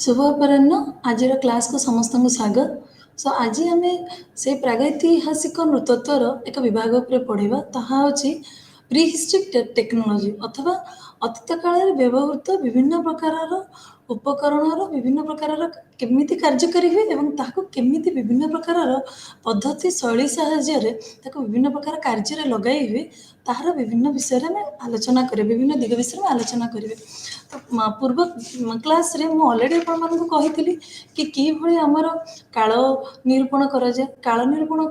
शुभ अपराह्न आजिर क्लास को समस्त को स्वागत। सो आज आम से प्रागैतिहासिक नृतत्वर एक विभाग पर पढ़ा ताहा होची प्री हिस्ट्रिक टेक्नोलोजी अथवा अतीत काल व्यवहृत विभिन्न प्रकार उपकरण विभिन्न प्रकार केमिति कार्यकारी हुए एवं ताहाको केमिति विभिन्न प्रकार पद्धति शैली साहाय्य ताको विभिन्न प्रकार कार्य लगाई हुए ताहार विभिन्न विषय में आलोचना करें विभिन्न दिग विषय में आलोचना करेंगे। तो पूर्व क्लास रे मु ऑलरेडी आपण मानकु कहितली कि किभଳି हमर काल निरूपण करा जाय काल निरूपण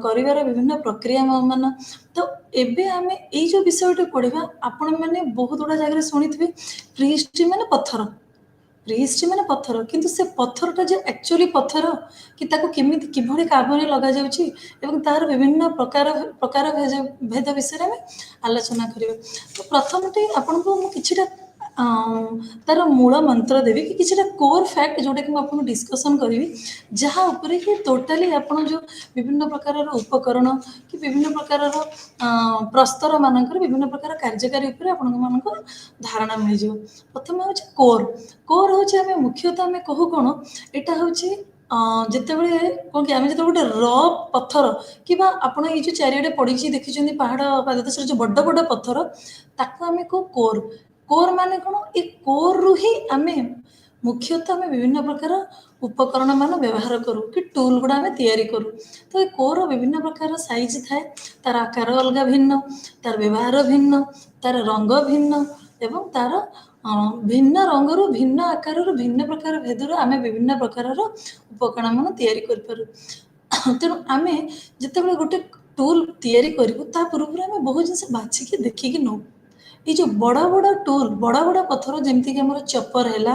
करिवार विभिन्न प्रक्रिया मान। तो एबे आमे एई जो विषयटे पढ़िबा आपण माने बहुत गुडा जगह सुनिथिबे प्री हिस्ट्री माने पत्थर प्री हिस्ट्री माने पत्थर किंतु से पत्थरटा जे एक्चुअली पत्थर कि ताको केमिति किभଳି कामरे लगा जाउची एवं तार विभिन्न प्रकार प्रकार भेद विषय में आलोचना करिवे। तो प्रथमटे आपनको मु किछिटा तार मूल मंत्र देवी कि किसी कोर फैक्ट जोटा कि आपको डिस्कसन करी जहाँ उपरे कि टोटाली आप जो विभिन्न प्रकार उपकरण कि विभिन्न प्रकार प्रस्तर मानकर विभिन्न प्रकार कार्यकारी उपर आपण धारणा मिल जाव। प्रथम हूँ कोर कोर हूँ आम मुख्यतः आम कहू कौन यहाँ हूँ जितेबाला कौन कि आम जो गोटे र पत्थर कि आपड़ ये जो चारिड़े पड़ी देखी पहाड़ पाददेश जो बड़ बड़ पत्थर ताको आम कहू कोर। कोर माने कौन ये कोर रु ही आमे मुख्यतः आम विभिन्न प्रकार उपकरण मान व्यवहार करूँ कि टूल गुड़ा आम तैयारी करूँ। तो ये कोर विभिन्न प्रकार साइज थाए तार आकार अलग भिन्न तार व्यवहार भिन्न तार रंग भिन्न एवं तार भिन्न रंगरू भिन्न आकारु भिन्न प्रकार भेदर आम विभिन्न प्रकार उपकरण मान तैयारी करूँ। तेणु आम जितेबाला गोटे टूल तैयारी करूँ ता पूर्व आम बहुत जिन बाछिकी देखिकी नौ ये जो बड़ा बड़ा टूल बड़ा बड़ा पत्थर जमती कि चपर है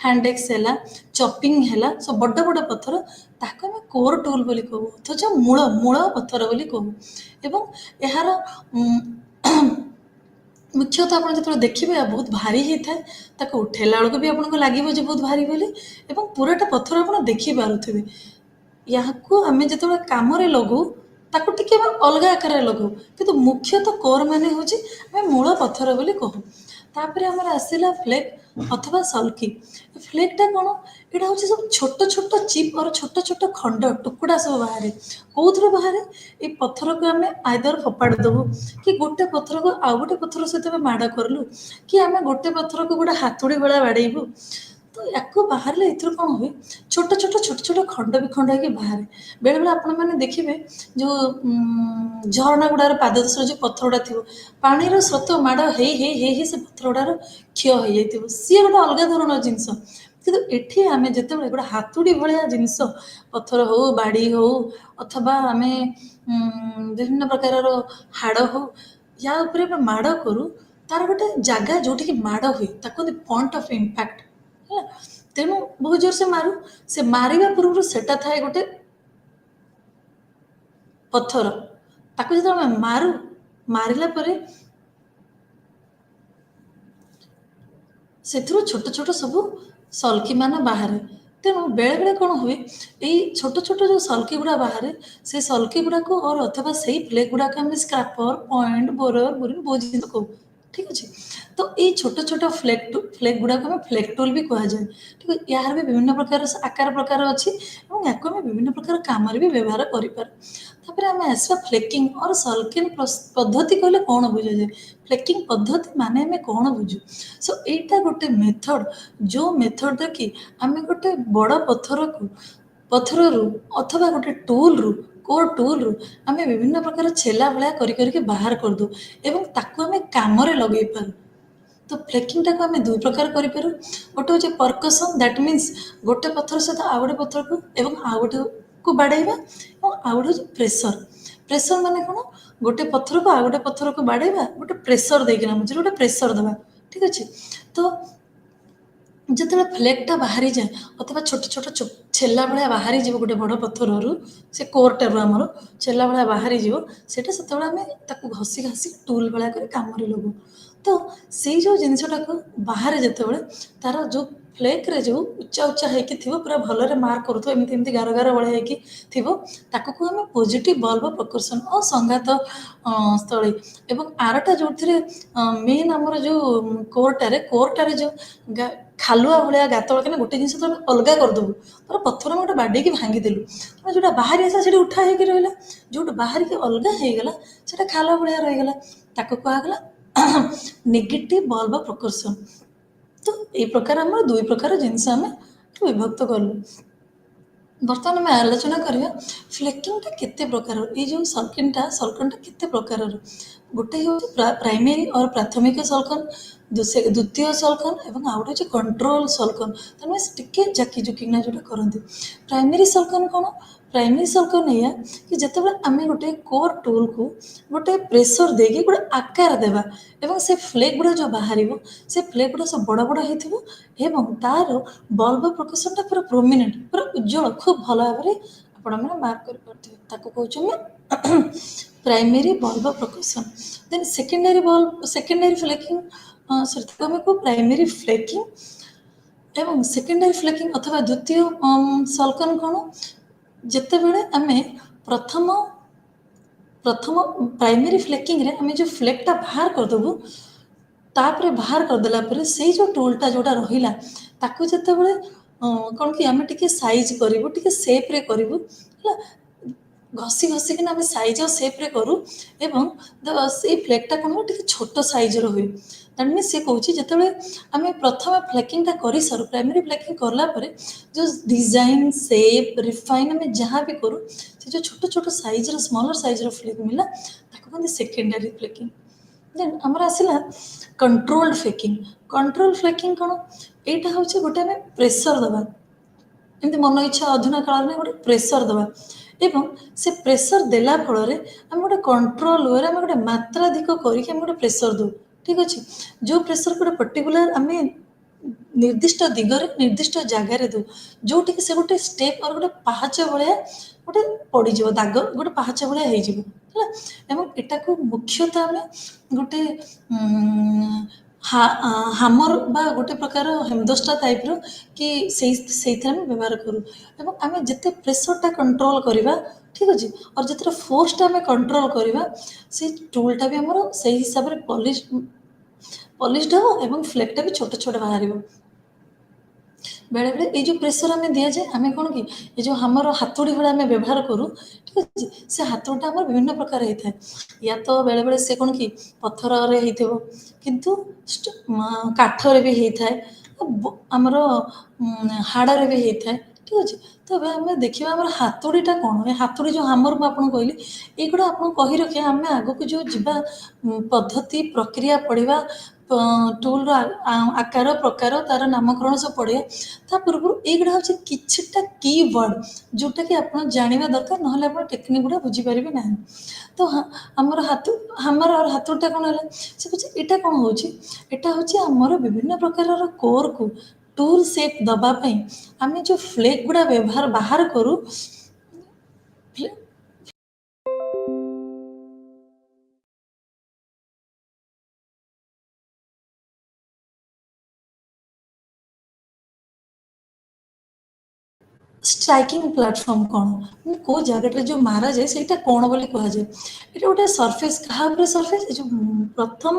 हैंडेक्स है चपिंग है सब बड़ बड़ पत्थर ताको आम कोर टूल बोली कहू अथच मूल मूल पत्थर बोली कहू। एवं यार मुख्यतः आप जो देखिए बहुत भारी होता है ताको उठेला बेलू भी आपको लगे बहुत भारी बोली एवं पूराटा पत्थर आप देखिपे यहाँ आम जो कम लगू ताको टिके अलग आकार लगू कि मुख्यतः कोर माने हूँ मूल पत्थर बोली कहू। तापर आमर आसला फ्लेक अथवा सल्की फ्लेकटा कौन यहाँ हूँ सब छोट छोट चिप और छोट छोट खंड टुकड़ा सब बाहर कौन बाहर ये पत्थर को आम आइदर फोपाड़ देवु कि गोटे पत्थर को आउ गोटे पत्थर सहित माड़ करलु कि आम गोटे पत्थर को गोटे हाथुड़ी भाया बाड़ेबू। तो या बाहर एथर कौन हुए छोट छोट छोट छोट खंड विखंड हो बाहर बेले बेले आपण मैंने देखिए जो झरणा गुड़ार पाददेश जो पत्थर गुड़ा थी पानी स्रोत माड़ हे से पत्थर गुड़ार क्षय हो जाए सी गोटे अलग धरण जिनस किंतु एठी आम जिते गोटे हाथुड़ी भाया जिनस पत्थर हो बाड़ी हो अथवा आम विभिन्न प्रकार हाड़ हो या माड़ करूँ तार गोटे जगह जो माड़ हुए पॉइंट ऑफ इम्पैक्ट है। तेणु बहुत जोर से मारू से मारिबा पूर्व सेटा थाए गोटे पत्थर ताको जो मारू मारिला परे से छोट छोट सब सल्की मान बाहर। तेणु बेले बेले कौन हुए यही छोट छोट जो सल्की गुड़ा बाहर से सल्की गुड़ा को और अथवा से फ्लेक गुड़ा को स्क्रैपर पॉइंट बोरर बोरिंग बहुत जिन कहू ठीक अच्छे। तो ये छोट छोट फ्लेक गुड़ा को फ्लेक टूल भी कह जाए ठीक है। यार भी विभिन्न प्रकार आकार प्रकार अच्छी और या विभिन्न प्रकार काम भी व्यवहार कर आम आसवा फ्लेकिंग और सल्किंग पद्धति कहले कौन बुझा जाए फ्लेकिंग पद्धति माने आम कौन बुझू। सो यहाँ गोटे मेथड जो मेथड कि आम गोटे बड़ पत्थर रु अथवा गोटे टूल रु कोर टूल रु आम विभिन्न प्रकार छेला भाया करके बाहर करदू एवं ताकू आम काम लगे पारू। तो फ्लेकिंग टाक आम दुई प्रकार करूँ गोटे हूँ परकसन दैट मीन्स गोटे पत्थर सहित आउ गोटे पत्थर को एवं आउ गोटे को बाड़ेबा और आउ गोटे प्रेसर प्रेसर माने कौन गोटे पत्थर को आउ गोटे पत्थर को बाड़ेबा गोटे प्रेसर देना मुझे गोटे प्रेसर देवा ठीक अच्छे। तो जिते फ्लेक्टा बाहरी जाए अथवा छोट छोट छेला भाया बाहरी जीव गोटे बड़ पत्थर रु से कोरटार आमर छेला भाया बाहरी जीव से आम घसी घसी टूल भाया कर काम लगू। ତ ସେଇ ଯେଉଁ ଜିନିଷଟାକୁ ବାହାରେ ଯେତେବେଳେ ତାର ଯେଉଁ ଫ୍ଲେକ୍ରେ ଯେଉଁ ଉଚ୍ଚା ଉଚ୍ଚା ହେଇକି ଥିବ, ପୁରା ଭଲରେ ମାର୍କ କରୁଥିବ, ଏମିତି ଏମିତି ଗାର ଗାର ଭଳିଆ ହେଇକି ଥିବ, ତାକୁ କୁହା ଆମେ ପଜିଟିଭ୍ ବଲ୍ବ ପ୍ରକର୍ଷଣ ଓ ସଂଘାତ ସ୍ଥଳୀ। ଏବଂ ଆରଟା ଯେଉଁଥିରେ ମେନ୍ ଆମର ଯେଉଁ କୋର୍ଟାରେ ଯେଉଁ ଖାଲୁଆ ଭଳିଆ ଗାତ, କାହିଁକିନା ଗୋଟେ ଜିନିଷ ତ ଆମେ ଅଲଗା କରିଦେବୁ, ଧର ପଥର ଆମେ ଗୋଟେ ବାଡ଼େଇକି ଭାଙ୍ଗିଦେଲୁ, ମାନେ ଯେଉଁଟା ବାହାରି ଆସିଲା ସେଠି ଉଠା ହେଇକି ରହିଲା, ଯେଉଁଟା ବାହାରିକି ଅଲଗା ହେଇଗଲା ସେଟା ଖାଲ ଭଳିଆ ରହିଗଲା, ତାକୁ କୁହାଗଲା ନେଗେଟିଭ ବଲ୍ବ ପ୍ରକର୍ଷଣ। ତ ଏଇ ପ୍ରକାର ଆମର ଦୁଇ ପ୍ରକାର ଜିନିଷ ଆମେ ବିଭକ୍ତ କଲୁ। ବର୍ତ୍ତମାନ ଆମେ ଆଲୋଚନା କରିବା ଫ୍ଲେକିଂଟା କେତେ ପ୍ରକାର, ଏଇ ଯେଉଁ ସଲ୍କନ୍ଟା କେତେ ପ୍ରକାରର। ଗୋଟେ ହେଉଛି ପ୍ରାଇମେରୀ ଅର ପ୍ରାଥମିକ ସଲ୍କନ୍, ଦ୍ୱିତୀୟ ସଲ୍କନ୍, ଏବଂ ଆଉ ଗୋଟେ ହେଉଛି କଣ୍ଟ୍ରୋଲ ସଲ୍କନ୍। ତମେ ଟିକେ ଜାକି ଜୁକିକିନା ଯେଉଁଟା କରନ୍ତି। ପ୍ରାଇମେରୀ ସଲ୍କନ୍ କ'ଣ? ପ୍ରାଇମେରୀ ସଲ୍କନ୍ ଏଇଆ କି ଯେତେବେଳେ ଆମେ ଗୋଟେ କୋର୍ ଟୁଲ୍କୁ ଗୋଟେ ପ୍ରେସର ଦେଇକି ଗୋଟେ ଆକାର ଦେବା, ଏବଂ ସେ ଫ୍ଲେକ୍ ଗୁଡ଼ା ଯେଉଁ ବାହାରିବ, ସେ ଫ୍ଲେକ୍ ଗୁଡ଼ା ସବୁ ବଡ଼ ବଡ଼ ହେଇଥିବ, ଏବଂ ତାର ବଲ୍ବ ପ୍ରକର୍ଷଣଟା ପୁରା ପ୍ରୋମିନେଣ୍ଟ, ପୁରା ଉଜ୍ଜଳ, ଖୁବ୍ ଭଲ ଭାବରେ ଆପଣମାନେ ମାର୍କ କରିପାରୁଥିବେ, ତାକୁ କହୁଛନ୍ତି ପ୍ରାଇମେରୀ ବଲ୍ବ ପ୍ରକର୍ଷଣ। ଦେନ୍ ସେକେଣ୍ଡାରୀ ଫ୍ଲେକିଂ, ତାକୁ ଆମେ କହୁ ପ୍ରାଇମେରୀ ଫ୍ଲେକିଂ। ଏବଂ ସେକେଣ୍ଡାରୀ ଫ୍ଲେକିଂ ଅଥବା ଦ୍ୱିତୀୟ ସଲ୍କନ୍ କ'ଣ? ଯେତେବେଳେ ଆମେ ପ୍ରଥମ ପ୍ରାଇମେରୀ ଫ୍ଲେକିଂରେ ଆମେ ଯେଉଁ ଫ୍ଲେକ୍ଟା ବାହାର କରିଦେବୁ, ତାପରେ ବାହାର କରିଦେଲା ପରେ ସେଇ ଯେଉଁ ଟୁଲ୍ଟା ଯେଉଁଟା ରହିଲା, ତାକୁ ଯେତେବେଳେ କ'ଣ କି ଆମେ ଟିକେ ସାଇଜ୍ କରିବୁ, ଟିକେ ସେପ୍ରେ କରିବୁ, ହେଲା, ଘଷି ଘଷିକିନା ଆମେ ସାଇଜ୍ ଆଉ ସେପ୍ରେ କରୁ, ଏବଂ ସେଇ ଫ୍ଲେକ୍ଟା କ'ଣ ହୁଏ, ଟିକେ ଛୋଟ ସାଇଜ୍ର ହୁଏ। ଦ୍ୟାଟ୍ ମିନ୍ସ ସେ କହୁଛି ଯେତେବେଳେ ଆମେ ପ୍ରଥମେ ଫ୍ଲେକିଂଟା କରିସାରୁ, ପ୍ରାଇମେରୀ ଫ୍ଲେକିଂ କଲା ପରେ ଯେଉଁ ଡିଜାଇନ୍, ସେପ୍, ରିଫାଇନ୍ ଆମେ ଯାହା ବି କରୁ, ସେ ଯେଉଁ ଛୋଟ ଛୋଟ ସାଇଜ୍ର ସ୍ମଲର ସାଇଜ୍ର ଫ୍ଲେକ୍ ମିଳିଲା, ତାକୁ କୁହନ୍ତି ସେକେଣ୍ଡାରୀ ଫ୍ଲେକିଂ। ଦେନ୍ ଆମର ଆସିଲା କଣ୍ଟ୍ରୋଲ୍ଡ ଫ୍ଲେକିଂ। କଣ୍ଟ୍ରୋଲ ଫ୍ଲେକିଂ କ'ଣ? ଏଇଟା ହେଉଛି ଗୋଟେ ଆମେ ପ୍ରେସର ଦେବା, ଏମିତି ମନ ଇଚ୍ଛା ଅଧୁନା କାଳରେ ଗୋଟେ ପ୍ରେସର ଦେବା, ଏବଂ ସେ ପ୍ରେସର ଦେଲା ଫଳରେ ଆମେ ଗୋଟେ କଣ୍ଟ୍ରୋଲ ୱେରେ ଆମେ ଗୋଟେ ମାତ୍ରାଧିକ କରିକି ଆମେ ଗୋଟେ ପ୍ରେସର ଦେଉ। ଠିକ୍ ଅଛି, ଯେଉଁ ପ୍ରେସରକୁ ଗୋଟେ ପର୍ଟିକୁଲାର ଆମେ ନିର୍ଦ୍ଦିଷ୍ଟ ଦିଗରେ ନିର୍ଦ୍ଦିଷ୍ଟ ଜାଗାରେ ଦେଉ, ଯେଉଁଠିକି ସେ ଗୋଟେ ଷ୍ଟେପ୍ ଆଉ ଗୋଟେ ପାହାଚ ଭଳିଆ ଗୋଟେ ପଡ଼ିଯିବ, ଦାଗ ଗୋଟେ ପାହାଚ ଭଳିଆ ହେଇଯିବ, ହେଲା। ଏବଂ ଏଟାକୁ ମୁଖ୍ୟତଃ ଆମେ ଗୋଟେ ହାମର ବା ଗୋଟେ ପ୍ରକାର ହେମଦସ୍ତା ଟାଇପ୍ର କି ସେଇଥିରେ ଆମେ ବ୍ୟବହାର କରୁ। ଏବଂ ଆମେ ଯେତେ ପ୍ରେସରଟା କଣ୍ଟ୍ରୋଲ କରିବା, ଠିକ୍ ଅଛି, ଆଉ ଯେତେଟା ଫୋର୍ସଟା ଆମେ କଣ୍ଟ୍ରୋଲ କରିବା, ସେଇ ଟୁଲ୍ଟା ବି ଆମର ସେଇ ହିସାବରେ ପଲିଶ୍ଡ ହେବ, ଏବଂ ଫ୍ଲେକ୍ଟା ବି ଛୋଟ ଛୋଟ ବାହାରିବ। ବେଳେବେଳେ ଏଇ ଯେଉଁ ପ୍ରେସର ଆମେ ଦିଆଯାଏ, ଆମେ କ'ଣ କି ଏ ଯେଉଁ ଆମର ହାତୁଡ଼ି ଭଳିଆ ଆମେ ବ୍ୟବହାର କରୁ, ଠିକ୍ ଅଛି, ସେ ହାତୁଡ଼ିଟା ଆମର ବିଭିନ୍ନ ପ୍ରକାର ହେଇଥାଏ। ୟା ତ ବେଳେବେଳେ ସେ କ'ଣ କି ପଥରରେ ହେଇଥିବ, କିନ୍ତୁ କାଠରେ ବି ହେଇଥାଏ, ଆମର ହାଡ଼ରେ ବି ହେଇଥାଏ, ଠିକ୍ ଅଛି। ତ ଏବେ ଆମେ ଦେଖିବା ଆମର ହାତୁଡ଼ିଟା କ'ଣ, ଏ ହାତୁଡ଼ି ଯେଉଁ ହାମର ମୁଁ ଆପଣଙ୍କୁ କହିଲି, ଏଇଗୁଡ଼ା ଆପଣଙ୍କୁ କହି ରଖିବା, ଆମେ ଆଗକୁ ଯେଉଁ ଯିବା ପଦ୍ଧତି ପ୍ରକ୍ରିୟା ପଢ଼ିବା, ଟୁଲ୍ର ଆକାର ପ୍ରକାର, ତାର ନାମକରଣ ସବୁ ପଢ଼ିବା, ତା ପୂର୍ବରୁ ଏଇଗୁଡ଼ା ହେଉଛି କିଛିଟା କି ୱାର୍ଡ଼ ଯେଉଁଟାକି ଆପଣ ଜାଣିବା ଦରକାର, ନହେଲେ ଆପଣ ଟେକ୍ନିକ୍ ଗୁଡ଼ା ବୁଝିପାରିବେ ନାହିଁ। ତ ଆମର ହାମର ଆଉ ହାତୁଡ଼ିଟା କ'ଣ ହେଲା, ସେ କହୁଛି ଏଇଟା କ'ଣ ହେଉଛି, ଏଇଟା ହେଉଛି ଆମର ବିଭିନ୍ନ ପ୍ରକାରର କୋର୍କୁ ଟୁଲ୍ ସେପ୍ ଦେବା ପାଇଁ ଆମେ ଯେଉଁ ଫ୍ଲେକ୍ ଗୁଡ଼ା ବାହାର କରୁ, ଷ୍ଟ୍ରାଇକିଂ ପ୍ଲାଟଫର୍ମ କ'ଣ, ମାନେ କେଉଁ ଜାଗାଟାରେ ଯେଉଁ ମାରାଯାଏ ସେଇଟା କ'ଣ ବୋଲି କୁହାଯାଏ। ଏଇଟା ଗୋଟେ ସର୍ଫେସ୍, କାହା ଉପରେ ସର୍ଫେସ୍, ଏ ଯେଉଁ ପ୍ରଥମ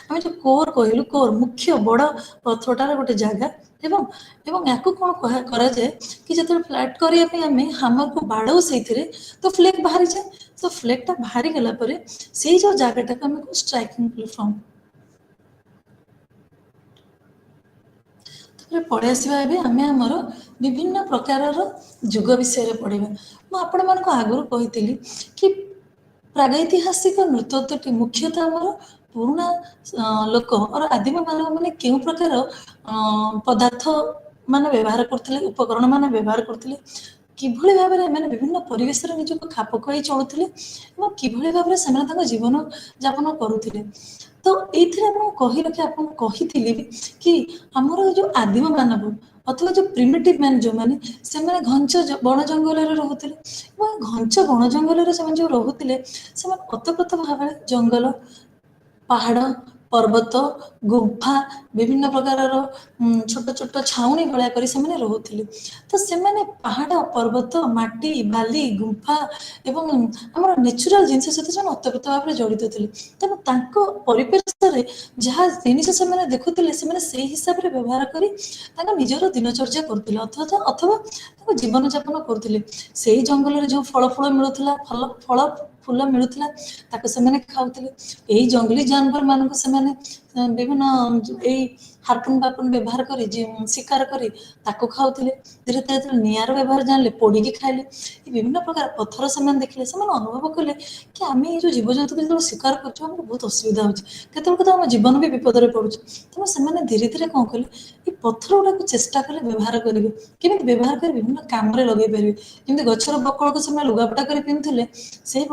ଆମେ ଯେଉଁ କୋର୍ କହିଲୁ, କୋର୍ ମୁଖ୍ୟ ବଡ଼ ପଥରଟାର ଗୋଟେ ଜାଗା, ଏବଂ ୟାକୁ କ'ଣ କରାଯାଏ କି ଯେତେବେଳେ ଫ୍ଲାଟ୍ କରିବା ପାଇଁ ଆମେ ହାମରକୁ ବାଡ଼ଉ ସେଇଥିରେ, ତ ଫ୍ଲେକ୍ ବାହାରିଯାଏ। ତ ଫ୍ଲେକ୍ଟା ବାହାରିଗଲା ପରେ ସେଇ ଯେଉଁ ଜାଗାଟାକୁ ଆମେ କହୁ ଷ୍ଟ୍ରାଇକିଂ ପ୍ଲାଟଫର୍ମ। ତାପରେ ପଳେଇ ଆସିବା ଏବେ ଆମେ ଆମର ବିଭିନ୍ନ ପ୍ରକାରର ଯୁଗ ବିଷୟରେ ପଢ଼ିବା। ମୁଁ ଆପଣମାନଙ୍କୁ ଆଗରୁ କହିଥିଲି କି ପ୍ରାଗୈତିହାସିକ ନୃତତ୍ୱଟି ମୁଖ୍ୟତଃ ଆମର ପୁରୁଣା ଲୋକ ଆଦିମ ମାନବମାନେ କେଉଁ ପ୍ରକାର ପଦାର୍ଥ ମାନେ ବ୍ୟବହାର କରୁଥିଲେ, ଉପକରଣ ମାନେ ବ୍ୟବହାର କରୁଥିଲେ, କିଭଳି ଭାବରେ ଏମାନେ ବିଭିନ୍ନ ପରିବେଶରେ ନିଜକୁ ଖାପ ଖୁଆଇ ଚଳୁଥିଲେ, ଏବଂ କିଭଳି ଭାବରେ ସେମାନେ ତାଙ୍କ ଜୀବନ ଯାପନ କରୁଥିଲେ। ତ ଏଇଥିରେ ଆପଣଙ୍କୁ ଆପଣଙ୍କୁ କହିଥିଲି କି ଆମର ଯେଉଁ ଆଦିମ ମାନବ ଅଥବା ଯେଉଁ ପ୍ରିମିଟିଭ ମ୍ୟାନ୍ ଯେଉଁମାନେ, ସେମାନେ ଘଞ୍ଚ ବଣ ଜଙ୍ଗଲରେ ରହୁଥିଲେ, ଏବଂ ଘଞ୍ଚ ବଣ ଜଙ୍ଗଲରେ ସେମାନେ ଯେଉଁ ରହୁଥିଲେ, ସେମାନେ ଓତପ୍ରୋତ ଭାବରେ ଜଙ୍ଗଲ, ପାହାଡ଼, पर्वत गुंफा विभिन्न प्रकार छोट छोट छाउनी भलिया करी से रोते तो से पहाड़ पर्वत माटी बाली गुंफा एवं आम नेचुराल जिनस सहित से ओतप्रोत भाव में जड़ित थे तेणु परिवेश जहाँ जिनिस से देखुले से हिसाब से व्यवहार कर निजर दिनचर्या करते अथवा जीवन जापन करते से जंगल जो फल फल मिलूला फल फूल मिलूला खाऊले यही जंगली जानवर मानक से विभिन्न हार्पुन बार्पुन व्यवहार कर शिकार कर खाऊले धीरे धीरे निआर व्यवहार जानले पोड़ी खाइले विभिन्न प्रकार पत्थर से देखिले अनुभव कले कि आम ये जीवजंतु को जो शिकार कर बहुत असुविधा होते आम जीवन भी विपद में पड़ू तेणु से धीरे धीरे कौन कले ये पत्थर गुड़ा चेष्टा कले व्यवहार करेंगे केमी व्यवहार कर विभिन्न काम लगे पारे जमी गचर बकल को से लुगापटा कर पिंधुले से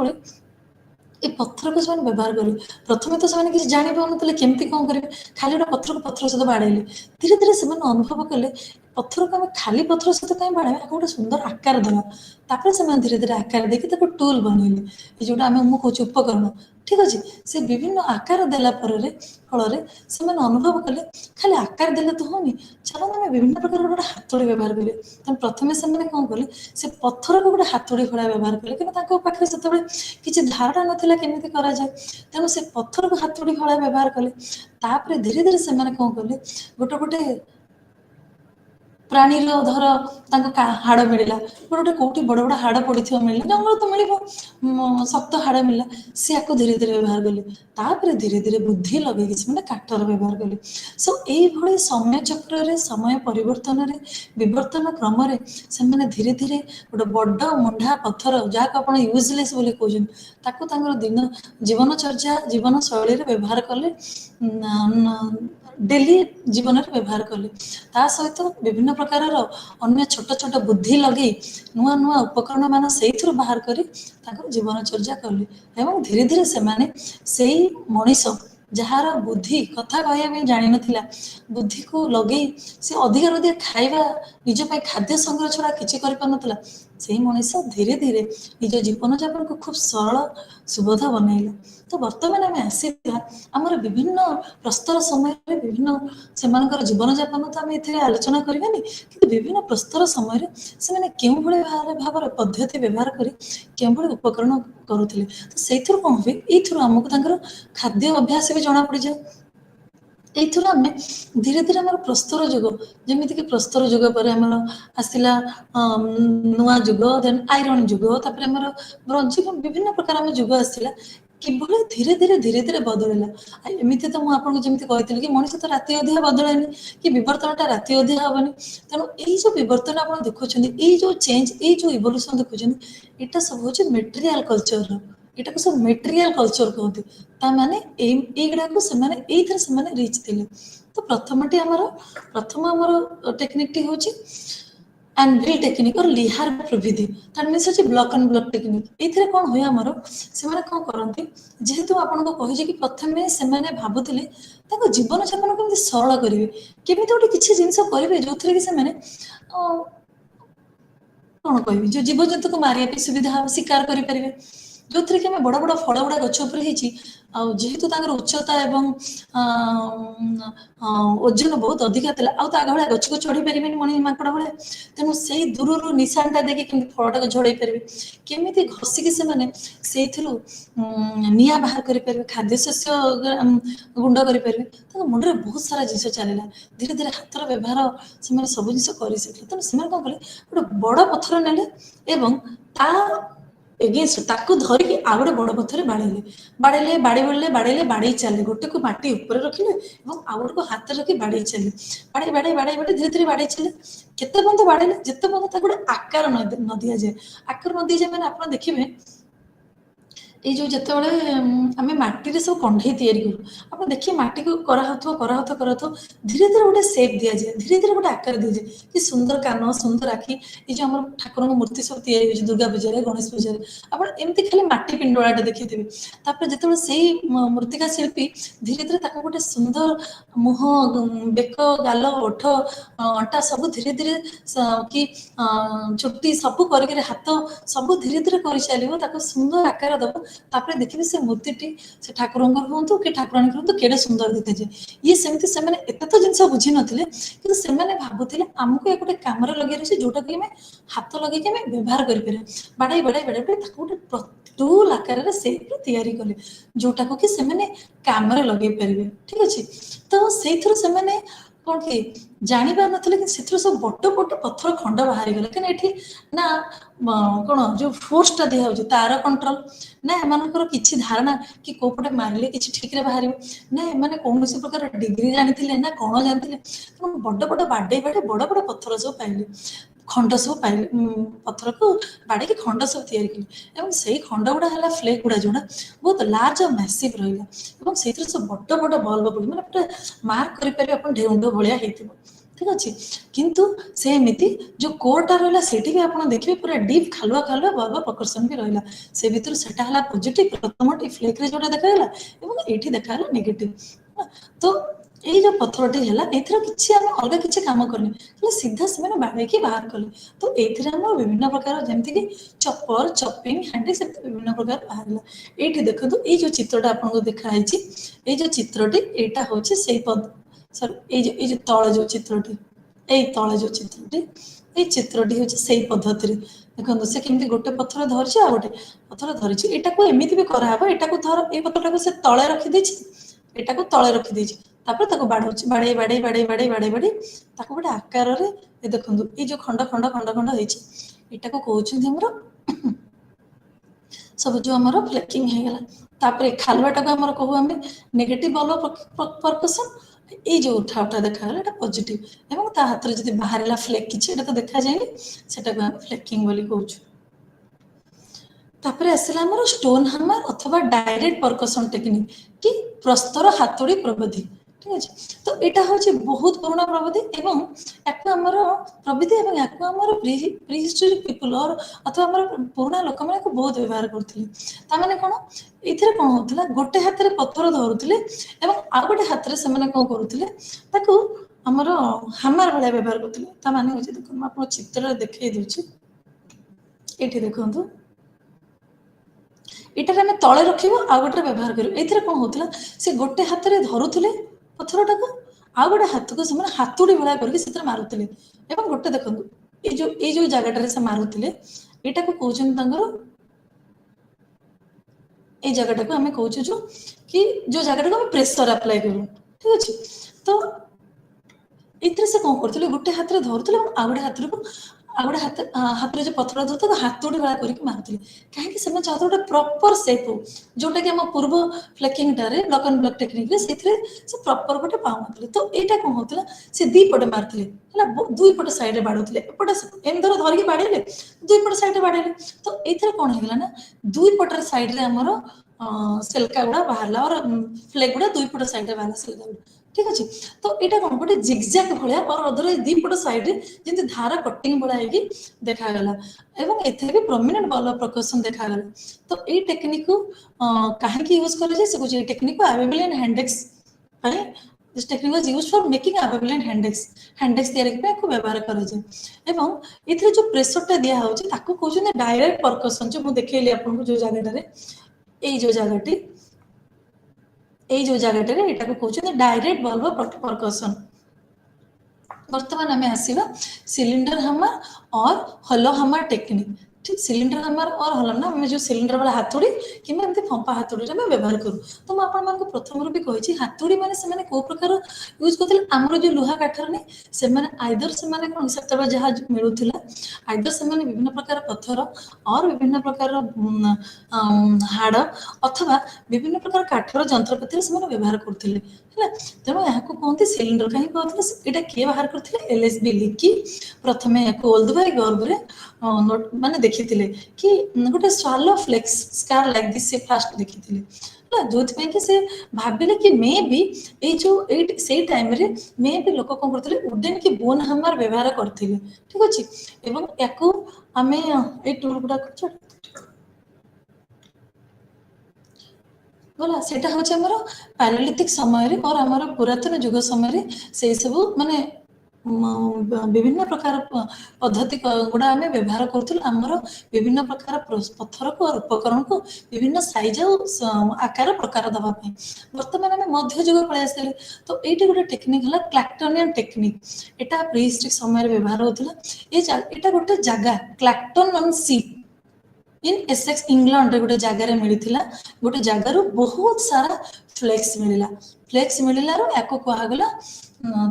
ये पत्थर को से व्यवहार करें प्रथम तो से किसी जानी पाने केमती कौन करेंगे खाली गोटे पत्थर को पत्थर सहित बाड़ेले धीरे धीरे से अनुभव कले पत्थर को आम खाली पत्थर सहित कहीं बाड़ा गोटे सुंदर आकार देवा से धीरे धीरे आकार देखिए टूल बनइले ये जोटा आम कहे उपकरण ठीक अच्छे से विभिन्न आकार देला फल से अनुभव कले खाली आकार देले तो होनी चलो आम विभिन्न प्रकार गोटे हाथोड़ी व्यवहार करें तेनाली प्रथम से कौन कले से पत्थर को गोटे हाथोड़ी भड़ा व्यवहार कले कि पाखे से किसी धारणा नाला केमी कराए तेणु से पत्थर को हाथोड़ी भड़ा व्यवहार कले धीरे धीरे से कौन कले गोटे गोटे प्राणी धर हाड़ मिलला गोटे कौटी बड़ बड़ हाड़ पड़ी मिलला जंगल तो मिल शक्त हाड़ मिलला सी आपको धीरे धीरे व्यवहार कले धीरे धीरे बुद्धि लगे काठर व्यवहार कले सो ये समय चक्र समय परिवर्तन विवर्तन क्रम से धीरे धीरे गोटे बड़ मुंडा पत्थर जहाँ आप यूजलेस कहते दिन जीवनचर्या जीवन शैली व्यवहार कले डेली जीवन में व्यवहार कले सहित विभिन्न प्रकार अन्य छोट छोट बुद्धि लगे नुआ नुआ उपकरण मान से बाहर कर जीवनचर्या कले एवं धीरे धीरे से मनीष जार बुद्धि कथा कहया जान ना बुद्धि को लगे से अधिक अधिक खाइबा निजपाई खाद्य संग्रह छड़ा किसी कर से मनीष धीरे धीरे निज जीवन जापन को खूब सरल सुबोध बनइला तो बर्तमान आम आसवा आमर विभिन्न प्रस्तर समय विभिन्न से जीवन जापन तो आम ये आलोचना करवानी कि विभिन्न प्रस्तर समय से क्यों भाव पद्धति व्यवहार कर क्यों उपकरण करुले तो से कौन हुए ये आमको खाद्य अभ्यास भी जना पड़ जाए यही आम धीरे धीरे आम प्रस्तर जुग जमीक प्रस्तर जुग पर आम आसला नुआ जुग देन आयरन जुग आम ब्रंज विभिन्न प्रकार आम जुग आसला किभली धीरे धीरे धीरे धीरे बदलला एमती तो मुझे जमी कही कि मनीष तो राति अधिया बदलानी कि बर्तनटा राति अधिया हेनी तेणु यही जो बर्तन आप देखुं ये जो चेंज ये जो इवोल्यूशन देखुं यहाँ सब हूँ मेटेरियल कल्चर यहाँ को सब मेटेरियल कल्चर कहते ताने युवा को से रिच थे तो प्रथम आमर टेक्निक हूँ एनविल टेक्निक और लिहार प्रविधि तार मीन्स होची ब्लॉक एंड ब्लॉक टेक्निक ये कौन हुए आमर से कौन करते जेहेतु आपको कही कि प्रथम से भावुले जीवन जापन केमी सरल करेंगे केमी गोटे किसी जिन करेंगे जो थे कि कौन कह जो जीवजंतु को मारे सुविधा शिकार करेंगे जो थे कि बड़ बड़ फल गुड़ा गछ जेहेतु उच्चता एवं ओजन बहुत अधिका भाया गच को चढ़ी पारे मणि माकड़ भाया तेणु से दूर निशानटा देखिए फलटा को झड़े पारे केमी घसिकी से निआ बाहर करेंगे खाद्य शस्य गुंड करेंगे मुंडे बहुत सारा जिन चलला धीरे धीरे हाथर व्यवहार से सब जिन कर तेणु से कौन कले गोटे बड़ पत्थर नेले एगेन्स्ट ताकू धरिकी आ गए बड़ पत्थर बाड़े बाड़े बाड़े चले गोटे को माटी ऊपर रखिले आउ गोटे को हाथ रखी बाड़े चले बाड़े धीरे धीरे बाड़े चले केते पर्यंत बाड़े जिते पर्यंत गोटे आकार न दि जाए आकार न दी जाए मैंने आप देखिए ये जो जिते आम मटी सब कंढे करूँ आप देखिए मटी को करा धीरे धीरे गोटे सेप दि जाए धीरे धीरे गोटे आकार दी जाए कि सुंदर कान सुंदर आखि ये जो आम ठाकुर मूर्ति सब तैयारी दुर्गा पूजा गणेश पूजा आप एमती खाली मटी पिंडोलाटा देखिए जो से मूर्तिका शिल्पी धीरे धीरे गोटे सुंदर मुह बेक गाल ओठ अंटा सब धीरे धीरे कि चुट्टी सब कर हाथ सब धीरे धीरे कर चलो सुंदर आकार दब तापर देखिबे से मूर्तिटी से ठाकुरंकर हुंतु कि ठाकुराणी हुंतु केडे सुंदर दिखे ये सेमती से माने एते तो जिंस बुझी नथिले कि से माने भाबुथिले हमको एक गोटे काम रे लगे रही जोटा कि मैं हाथ लगे कि मैं व्यवहार करि पारे बाडै बाडै बाडै ताको गोटे प्रतिटूल आकार रे सेप रे तयारी कले जोटा को कि से माने काम रे लगे पारिबे ठीक अछि तो सेइथरो से माने कौन कि जानी पार नथिले कि सेथरो सब बड़ बड़ पत्थर खंड बाहरी गले कि एठी ना कौन जो फोर्सटा दिया होची तार कंट्रोल ना एमानकर किछि धारणा कि कोपटे मारले किछि ठीक रे बाहरी ना एमाने कौनसी प्रकार डिग्री जानिथिले ना कोन जानिथिले तो बड़ बड़ बाडे बाडे बड़ बड़ पत्थर सब पाइले खंड सब पाइले पत्थर को बाडे के खंड सब तयारी कले एवं सेही खंड गुडा हला फ्लेक गुडा जोडा बहुत लार्ज और मैसिव रहिला एवं सेथरे सब बड़ बड़ बल्ब पड़ी माने पूरा मार्क करि पारे अपन ढेउंड भलिया हेतिबो ठीक अच्छे किंतु से एमिति जो कोरटा रहा सेठी भी आप देखिए पूरा डीप खालुआ खालुआ बल्ब प्रकर्षण भी रहा से भीतर सेटा हला पॉजिटिव प्रथमटी फ्लेक रे जोटा देखाला एवं एठी देखाला नेगेटिव तो ये जो पत्थरटी है एथर किछि हम अलग किछि काम करनी खाली सीधा से माने बाड़े की बाहर कले तो एथरे हम विभिन्न प्रकार जेमति कि चॉपर चॉपिंग हैंडी से विभिन्न प्रकार बाहरला एठी देखंतु ए जो चित्रटा आपन को देखा हैछि ए जो चित्रटी एटा होछि सेही पद सर ये जो तल जो चित्रटी ए तल जो चित्रटी ये चित्रटी होछि सेही पद्धति रे देखंतु से केमति गोटे पत्थर धरछि आ गोटे पत्थर धरछि एटा को एमिति भी करा हबो एटा को धर ए पत्थरटा को से तळे रखि दैछि एटा को तळे रखि दैछि तापर ताको बाडौछि बाडे बाडे बाडे बाडे बाडे बाडे ताको गोटे आकार रे ए देखंतु ए जो खंड खंड खंड खंड होइछि एटा को कहउछन्ती हमरो सब जो हमरो फ्लेकिंग हे गेला तापर खालवाटा को हमरो कहू हमें नेगेटिव बल्ब परकशन ये जो उठा उठा देखा एटा पॉजिटिव एवं ता हाथ रे जदी बाहरला फ्लेक किछि एटा तो देखा जायनी सेटा को हम फ्लेकिंग बोली कहउछु तापर आसला हमरो स्टोन हैमर अथवा डायरेक्ट परकशन टेक्निक कि प्रस्तर हाथोड़ी प्रविधि ठीक अछि तो एटा होछि बहुत पुराना प्रविधि एवं याको हमरो प्रविधि एवं याको हमरो प्री हिस्टोरिक पीपल और अथवा हमरो पुराना लोक माने को बहुत व्यवहार करथिले ता माने कोन एथिरे कोन होतला गोटे हाथ रे पत्थर धरुथिले एवं आ गोटे हाथ रे से माने कोन करूथिले ताको हमरो हैमर वाला व्यवहार करथिले ता माने होछि देखो हम आपन चित्र देखै दोछि एठी देखंतु एटारे हमें तले रखिबो आ गोटे व्यवहार करियो एथिरे कोन होतला से गोटे हाथ रे धरुथिले पत्थरटा को आ गोटे हाथ को से हाथुड़ी भला करके सेतर मारुथिले एवं गोटे देखंतु ए जो जगह रे से मारुथिले एटा को कहउछन तांगर ए जगह को हमें कहउछु जो कि जो जगह को हम प्रेशर अप्लाई करू ठीक अछि तो एथिरे से कोन करथिले गोटे हाथ रे धरुथिले आ गोटे हाथ रे को आगोटे हाथ रे जो पत्थर धरते हाथोड़ी वाला करके मारुथिले कहीं से चाहते गोटे प्रॉपर शेप हो जोटा कि हम पूर्व फ्लेकिंग टारे ब्लॉक एंड ब्लॉक टेक्निक रे सेथरे से प्रॉपर गोटे पाउनथले तो एटा कोन होतला से दी पटे मारथिले हला दुई पटे साइड रे बाडुथिले एपटे एम धर धर के बाडेले दुई पटे साइड रे बाडेले तो एथरे कोन हेगला ना दुई पटे साइड रे हमरो सेलका गुडा बाहरला और फ्लेक गुडा दुई पटे साइड रे बाहरला सेलका गुडा ठीक अछि तो एटा कोन गोटे जिगजैग भलिया और अदर दी पट साइड रे जेंति धारा कटिंग बडा हेगी देखा गला एवं एथे भी प्रोमिनेंट बल्ब प्रकर्षण देखा गला तो ए टेक्निक को काहे की यूज करे जे से कुछ टेक्निक को अवेलेबल इन हैंडेक्स है this technique was used for making available in handaxes तयारी पे को व्यवहार करे जे एवं एथे जो प्रेशर टा दिया होची ताको कहउछन डायरेक्ट परकर्षण जो मु देखेली आपन को जो जगह रे ए जो जगहटी ए जो जगह एटा को कहउछन डायरेक्ट बल्ब परकर्षण वर्तमान हमें आसीबा सिलिंडर हैमर और हॉलो हैमर टेक्निक ठीक सिलिंडर हैमर और हॉलो ना हमें जो सिलिंडर वाला हाथोड़ी कि मैं एमते फंपा हाथोड़ी रे मैं व्यवहार करू तो म आपन मान को प्रथम रू भी कहि हाथोड़ी माने से माने को प्रकार यूज करथिल हमरो जो लोहा काठर ने से माने आइदर से माने कोन सतबा जहाज मिलुथिला आइदर से माने विभिन्न प्रकार पत्थर और विभिन्न प्रकार हाड़ अथवा विभिन्न प्रकार काठर यंत्रपाति से माने व्यवहार करथिले हला तेनो यहाँ को कहते सिलिंडर कहीं कहते एटा किए बाहर करथिले एलएसबी लिखि प्रथमे को ओल्डभाई गर्भ रे माने देखिथिले कि गोटे shallow flakes scar like this से फास्ट देखिथिले हला जोथ पे कि से भाबिले कि मे बी ए जो ए से टाइम रे मे बी लोक कोन करथिले वुडन की बोन हैमर व्यवहार करथिले ठीक अछि एवं याको हमें ए टूल गुडा छ गला सेटा होचे हमरो पैरालिथिक समय रे और हमरो पुरातन युग समय रे से सब माने ବିଭିନ୍ନ ପ୍ରକାର ପଦ୍ଧତି ଗୁଡ଼ା ଆମେ ବ୍ୟବହାର କରୁଥିଲୁ ଆମର ବିଭିନ୍ନ ପ୍ରକାର ପଥରକୁ ଆଉ ଉପକରଣକୁ ବିଭିନ୍ନ ସାଇଜ ଆଉ ଆକାର ପ୍ରକାର ଦେବା ପାଇଁ। ବର୍ତ୍ତମାନ ଆମେ ମଧ୍ୟଯୁଗ ପଳେଇ ଆସିଲେ। ତ ଏଇଠି ଗୋଟେ ଟେକ୍ନିକ୍ ହେଲା କ୍ଲାକ୍ଟନିଆନ୍ ଟେକ୍ନିକ୍। ଏଟା ପ୍ରି ହିଷ୍ଟ୍ରିକ୍ ସମୟରେ ବ୍ୟବହାର ହେଉଥିଲା। ଏଇଟା ଗୋଟେ ଜାଗା କ୍ଲାକ୍ଟନ୍ ଅନ୍ ସି ଇନ୍ ଏସେକ୍ସ ଇଂଲଣ୍ଡରେ ଗୋଟେ ଜାଗାରେ ମିଳିଥିଲା। ଗୋଟେ ଜାଗାରୁ ବହୁତ ସାରା ଫ୍ଲେକ୍ସ ମିଳିଲା। ଫ୍ଲେକ୍ସ ମିଳିଲାରୁ ୟାକୁ କୁହାଗଲା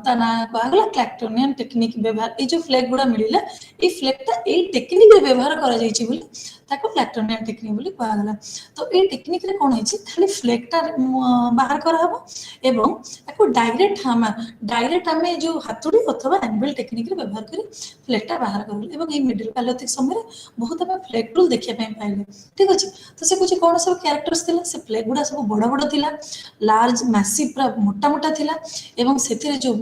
ତା ନାଁ କୁହାଗଲା କ୍ଲାକ୍ଟୋନିଆନ୍ ଟେକ୍ନିକ୍ ବ୍ୟବହାର। ଏଇ ଯୋଉ ଫ୍ଲେକ୍ ଗୁଡ଼ା ମିଳିଲା ଏଇ ଫ୍ଲେକ୍ଟା ଏଇ ଟେକ୍ନିକ୍ରେ ବ୍ୟବହାର କରାଯାଇଛି ବୋଲି ତାକୁ କ୍ଲାକ୍ଟୋନିଆନ୍ ଟେକ୍ନିକ୍ ବୋଲି କୁହାଗଲା। ତ ଏଇ ଟେକ୍ନିକ୍ରେ କ'ଣ ହେଇଛି ଖାଲି ଫ୍ଲେକ୍ଟା ବାହାର କରାହବ ଏବଂ ତାକୁ ଡାଇରେକ୍ଟ ଆମେ ଯୋଉ ହାତୁଡ଼ି ଅଥବା ଆଙ୍ଗେଲ ଟେକ୍ନିକ୍ରେ ବ୍ୟବହାର କରି ଫ୍ଲେକ୍ଟା ବାହାର କରିବୁ। ଏବଂ ଏଇ ମିଡିଲ ପାଲୋଥିକ୍ ସମୟରେ ବହୁତ ଆମେ ଫ୍ଲେକ୍ ଟୁଲ୍ ଦେଖିବା ପାଇଁ ପାଇଲେ। ଠିକ୍ ଅଛି। ତ ସେ କହୁଛି କ'ଣ ସବୁ କ୍ୟାରେକ୍ଟର୍ସ ଥିଲା। ସେ ଫ୍ଲେକ୍ ଗୁଡ଼ା ସବୁ ବଡ଼ ବଡ଼ ଥିଲା, ଲାର୍ଜ ମାସିଭ୍ ପୁରା ମୋଟା ମୋଟା ଥିଲା ଏବଂ ସେଥିରେ ଯୋଉ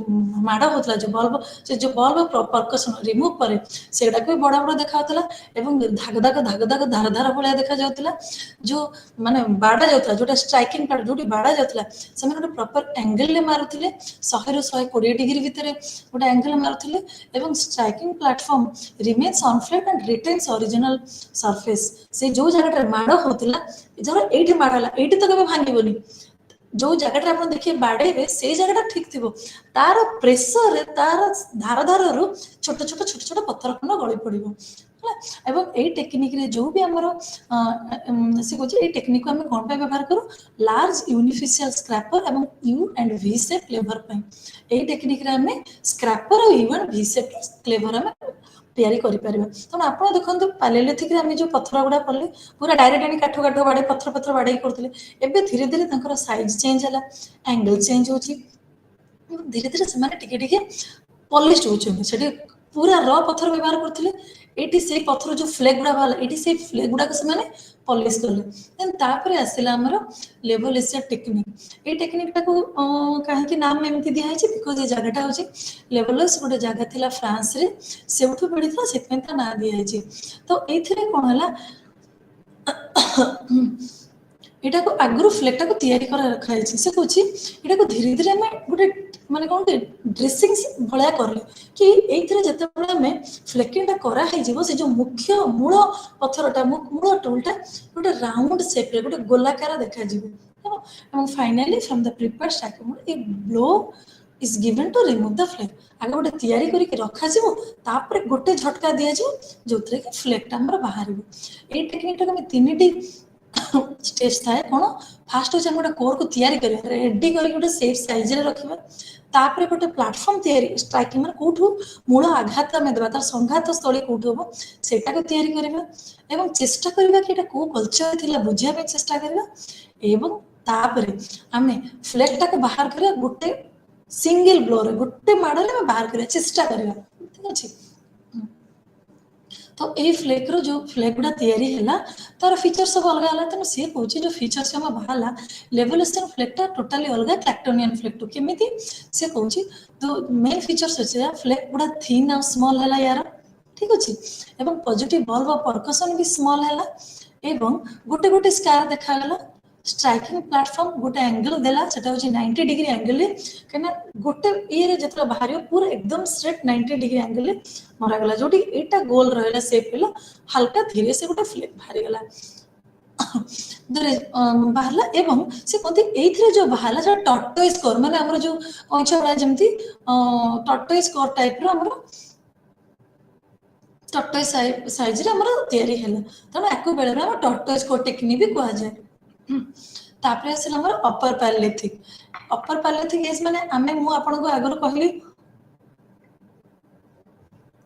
ମାଡ଼ ହେଉଥିଲା ଯୋଉ ବଲ୍ବ ପର୍କସନ୍ ରିମୁଭ୍ ପରେ ସେଗୁଡ଼ାକ ବି ବଡ଼ ବଡ଼ ଦେଖାଯାଉଥିଲା ଏବଂ ଧାଗ ଧାଗ ଧାର ଭଳିଆ ଦେଖାଯାଉଥିଲା। ଯୋଉ ମାନେ ବାଡ଼ା ଯାଉଥିଲା ଯୋଉଟା ଷ୍ଟ୍ରାଇକିଂ ପାର୍ଟ ଯୋଉଠି ବାଡ଼ା ଯାଉଥିଲା ସେମାନେ ଗୋଟେ ପ୍ରପର ଆଙ୍ଗେଲରେ ମାରୁଥିଲେ। 100 ରୁ 120 ଡିଗ୍ରୀ ଭିତରେ ଗୋଟେ ଆଙ୍ଗେଲ ମାରୁଥିଲେ ଏବଂ striking platform remains unflaked and retains original surface. ସେ ଯୋଉ ଜାଗାଟାରେ ମାଡ଼ ହେଉଥିଲା ଧର ଏଇଠି ମାଡ଼ ହେଲା ଏଇଠି ତ କେବେ ଭାଙ୍ଗିବନି। ଯୋଉ ଜାଗାଟା ଆପଣ ଦେଖିବେ ବାଡ଼େଇବେ ସେଇ ଜାଗାଟା ଠିକ୍ ଥିବ, ତାର ପ୍ରେସରରେ ତାର ଧାରରୁ ଛୋଟ ଛୋଟ ପଥର ଖଣ୍ଡ ଗଳି ପଡ଼ିବ ହେଲା। ଏବଂ ଏଇ ଟେକ୍ନିକ୍ରେ ଯୋଉ ବି ଆମର ସେ କହୁଛି ଏଇ ଟେକ୍ନିକ୍କୁ ଆମେ କ'ଣ ପାଇଁ ବ୍ୟବହାର କରୁ, ଲାର୍ଜ ୟୁନିଫିସିଆଲ ସ୍କ୍ରାପର ଏବଂ U and V shape cleaver ପାଇଁ। ଏଇ ଟେକ୍ନିକ୍ରେ ଆମେ ସ୍କ୍ରାପର ଆଉ U and V shape cleaver ଆମେ ତିଆରି କରିପାରିବା। ତେଣୁ ଆପଣ ଦେଖନ୍ତୁ ପାଲିଓଲିଥିକ୍ରେ ଆମେ ଯୋଉ ପଥର ଗୁଡ଼ା କଲେ ପୁରା ଡାଇରେକ୍ଟ ଆଣି କାଠ ବାଡ଼େଇ ପଥର ବାଡ଼େଇ କରୁଥିଲେ। ଏବେ ଧୀରେ ଧୀରେ ତାଙ୍କର ସାଇଜ ଚେଞ୍ଜ ହେଲା, ଆଙ୍ଗେଲ ଚେଞ୍ଜ ହେଉଛି। ଧୀରେ ଧୀରେ ସେମାନେ ଟିକେ ଟିକେ ପଲିଷ୍ଟ ହେଉଛନ୍ତି। ସେଠି ପୁରା ର ପଥର ବ୍ୟବହାର କରୁଥିଲେ, ଏଇଠି ସେଇ ପଥର ଯୋଉ ଫ୍ଲେକ୍ ଗୁଡ଼ା ବାହାରିଲା ଏଇଠି ସେଇ ଫ୍ଲେକ୍ ଗୁଡ଼ାକ ସେମାନେ ପଲିସ କଲେ। ଦେନ୍ ତାପରେ ଆସିଲା ଆମର ଲେଭୋଲେସିଆ ଟେକ୍ନିକ୍। ଏଇ ଟେକ୍ନିକ୍ଟାକୁ କାହିଁକି ନାମ ଏମିତି ଦିଆହେଇଛି ବିକଜ ଏ ଜାଗାଟା ହେଉଛି ଲେଭୋଲସ୍ ଗୋଟେ ଜାଗା ଥିଲା ଫ୍ରାନ୍ସରେ, ସେଉଠୁ ମିଳିଥିଲା ସେଥିପାଇଁ ତା ନାଁ ଦିଆଯାଇଛି। ତ ଏଇଥିରେ କ'ଣ ହେଲା ଏଟାକୁ ଆଗରୁ ଫ୍ଲେକ୍ଟାକୁ ତିଆରି କରି ରଖାଯାଇଛି। ସେ କହୁଛି ଏଟାକୁ ଧୀରେ ଧୀରେ ଆମେ ଗୋଟେ ମାନେ କ'ଣ କି ଡ୍ରେସିଂ ଭଳିଆ କଲେ କି ଏଇଥିରେ ଯେତେବେଳେ ଆମେ ଫ୍ଲେକିଂଟା କରାହେଇଯିବ ସେ ଯୋଉ ମୁଖ୍ୟ ମୂଳ ପଥରଟା ମୂଳ ଟୁଲ୍ଟା ଗୋଟେ ରାଉଣ୍ଡ ସେପ୍ରେ ଗୋଟେ ଗୋଲାକାର ଦେଖାଯିବ ଏବଂ finally from the prepared starting a blow is given to remove the flake. ଆଗ ଗୋଟେ ତିଆରି କରିକି ରଖାଯିବ ତାପରେ ଗୋଟେ ଝଟକା ଦିଆଯିବ ଯୋଉଥିରେ କି ଫ୍ଲେକ୍ଟା ଆମର ବାହାରିବ। ଏଇ ଟେକ୍ନିକ୍ଟାକୁ ଆମେ 3ଟି ଷ୍ଟେଜ୍ ଥାଏ। କ'ଣ ଫାଷ୍ଟ ହେଉଛି ଆମେ ଗୋଟେ କୋର୍କୁ ତିଆରି କରିବା, ରେଡି କରିକି ଗୋଟେ ସେଫ୍ ସାଇଜରେ ରଖିବା। ତାପରେ ଗୋଟେ ପ୍ଲାଟଫର୍ମ ତିଆରି ଷ୍ଟ୍ରାଇକିଂ ମାନେ କୋଉଠୁ ମୂଳ ଆଘାତ ଆମେ ଦେବା ତାର ସଂଘାତ ସ୍ଥଳୀ କୋଉଠୁ ହବ ସେଇଟାକୁ ତିଆରି କରିବା ଏବଂ ଚେଷ୍ଟା କରିବା କି ଏଇଟା କୋଉ କଲଚର ଥିଲା ବୁଝିବା ପାଇଁ ଚେଷ୍ଟା କରିବା ଏବଂ ତାପରେ ଆମେ ଫ୍ଲେକ୍ଟାକୁ ବାହାର କରିବା ଗୋଟେ ସିଙ୍ଗଲ ବ୍ଲୋରେ ଗୋଟେ ମାଡ଼ରେ ଆମେ ବାହାର କରିବା ଚେଷ୍ଟା କରିବା। ଠିକ୍ ଅଛି। ତ ଏଇ ଫ୍ଲେକ୍ର ଯୋଉ ଫ୍ଲେକ୍ ଗୁଡ଼ା ତିଆରି ହେଲା ତାର ଫିଚର ସବୁ ଅଲଗା ହେଲା। ତେଣୁ ସିଏ କହୁଛି ଯୋଉ ଫିଚର୍ସ ଆମ ବାହାରିଲା ଲେଭୋଲେସିଆନ୍ ଫ୍ଲେକ୍ଟା ଟୋଟାଲି ଅଲଗା କ୍ଲାକ୍ଟୋନିଆନ୍ ଫ୍ଲେକ୍ଟୁ। କେମିତି ସେ କହୁଛି ତ ମେନ୍ ଫିଚର୍ସ ଅଛି ଫ୍ଲେକ୍ ଗୁଡ଼ା ଥିନ୍ ଆଉ ସ୍ମଲ୍ ହେଲା ୟାର। ଠିକ୍ ଅଛି। ଏବଂ positive bulb of percussion be small ହେଲା ଏବଂ ଗୋଟେ ଗୋଟେ ସ୍କାର ଦେଖାଗଲା। ଷ୍ଟ୍ରାଇକିଂ ପ୍ଲାଟଫର୍ମ ଗୋଟେ ଆଙ୍ଗେଲ ଦେଲା ସେଟା ହେଉଛି 90 ଡିଗ୍ରୀ ଆଙ୍ଗେଲରେ, କାହିଁକିନା ଗୋଟେ ଇଏରେ ଯେତେବେଳେ ବାହାରିବ ପୁରା ଏକଦମ ଷ୍ଟ୍ରେଟ୍ 90 ଡିଗ୍ରୀ ଆଙ୍ଗେଲରେ ମରାଗଲା ଯୋଉଠି ଏଇଟା ଗୋଲ ରହିଲା ସେପ୍ ହେଲା ହାଲକା ଧୀରେ ସେ ଗୋଟେ ଫ୍ଲେକ୍ ବାହାରିଗଲା ବାହାରିଲା। ଏବଂ ସେ କହନ୍ତି ଏଇଥିରେ ଯୋଉ ବାହାରିଲା ସେଟା ଟର୍ଟୋଇଜ୍ କର୍ ମାନେ ଆମର ଯୋଉ କଇଁଛ ଭଳିଆ ଯେମିତି ଟର୍ଟୋଇଜ୍ କର୍ ଟାଇପର ଆମର ଟର୍ଟୋଇଜ୍ ସାଇଜରେ ଆମର ତିଆରି ହେଲା। ତେଣୁ ୟାକୁ ବେଳେବେଳେ ଆମର ଟର୍ଟୋଇଜ୍ କୋର୍ ଟେକ୍ନିକ୍ ବି କୁହାଯାଏ। ତାପରେ ଆସିଲା ଆମର ଅପର ପାଲିଓଲିଥିକ୍। ଅପର ପାଲିଓଲିଥିକ୍ ଏଜ୍ ମାନେ ମୁଁ ଆପଣଙ୍କୁ ଆଗରୁ କହିଲି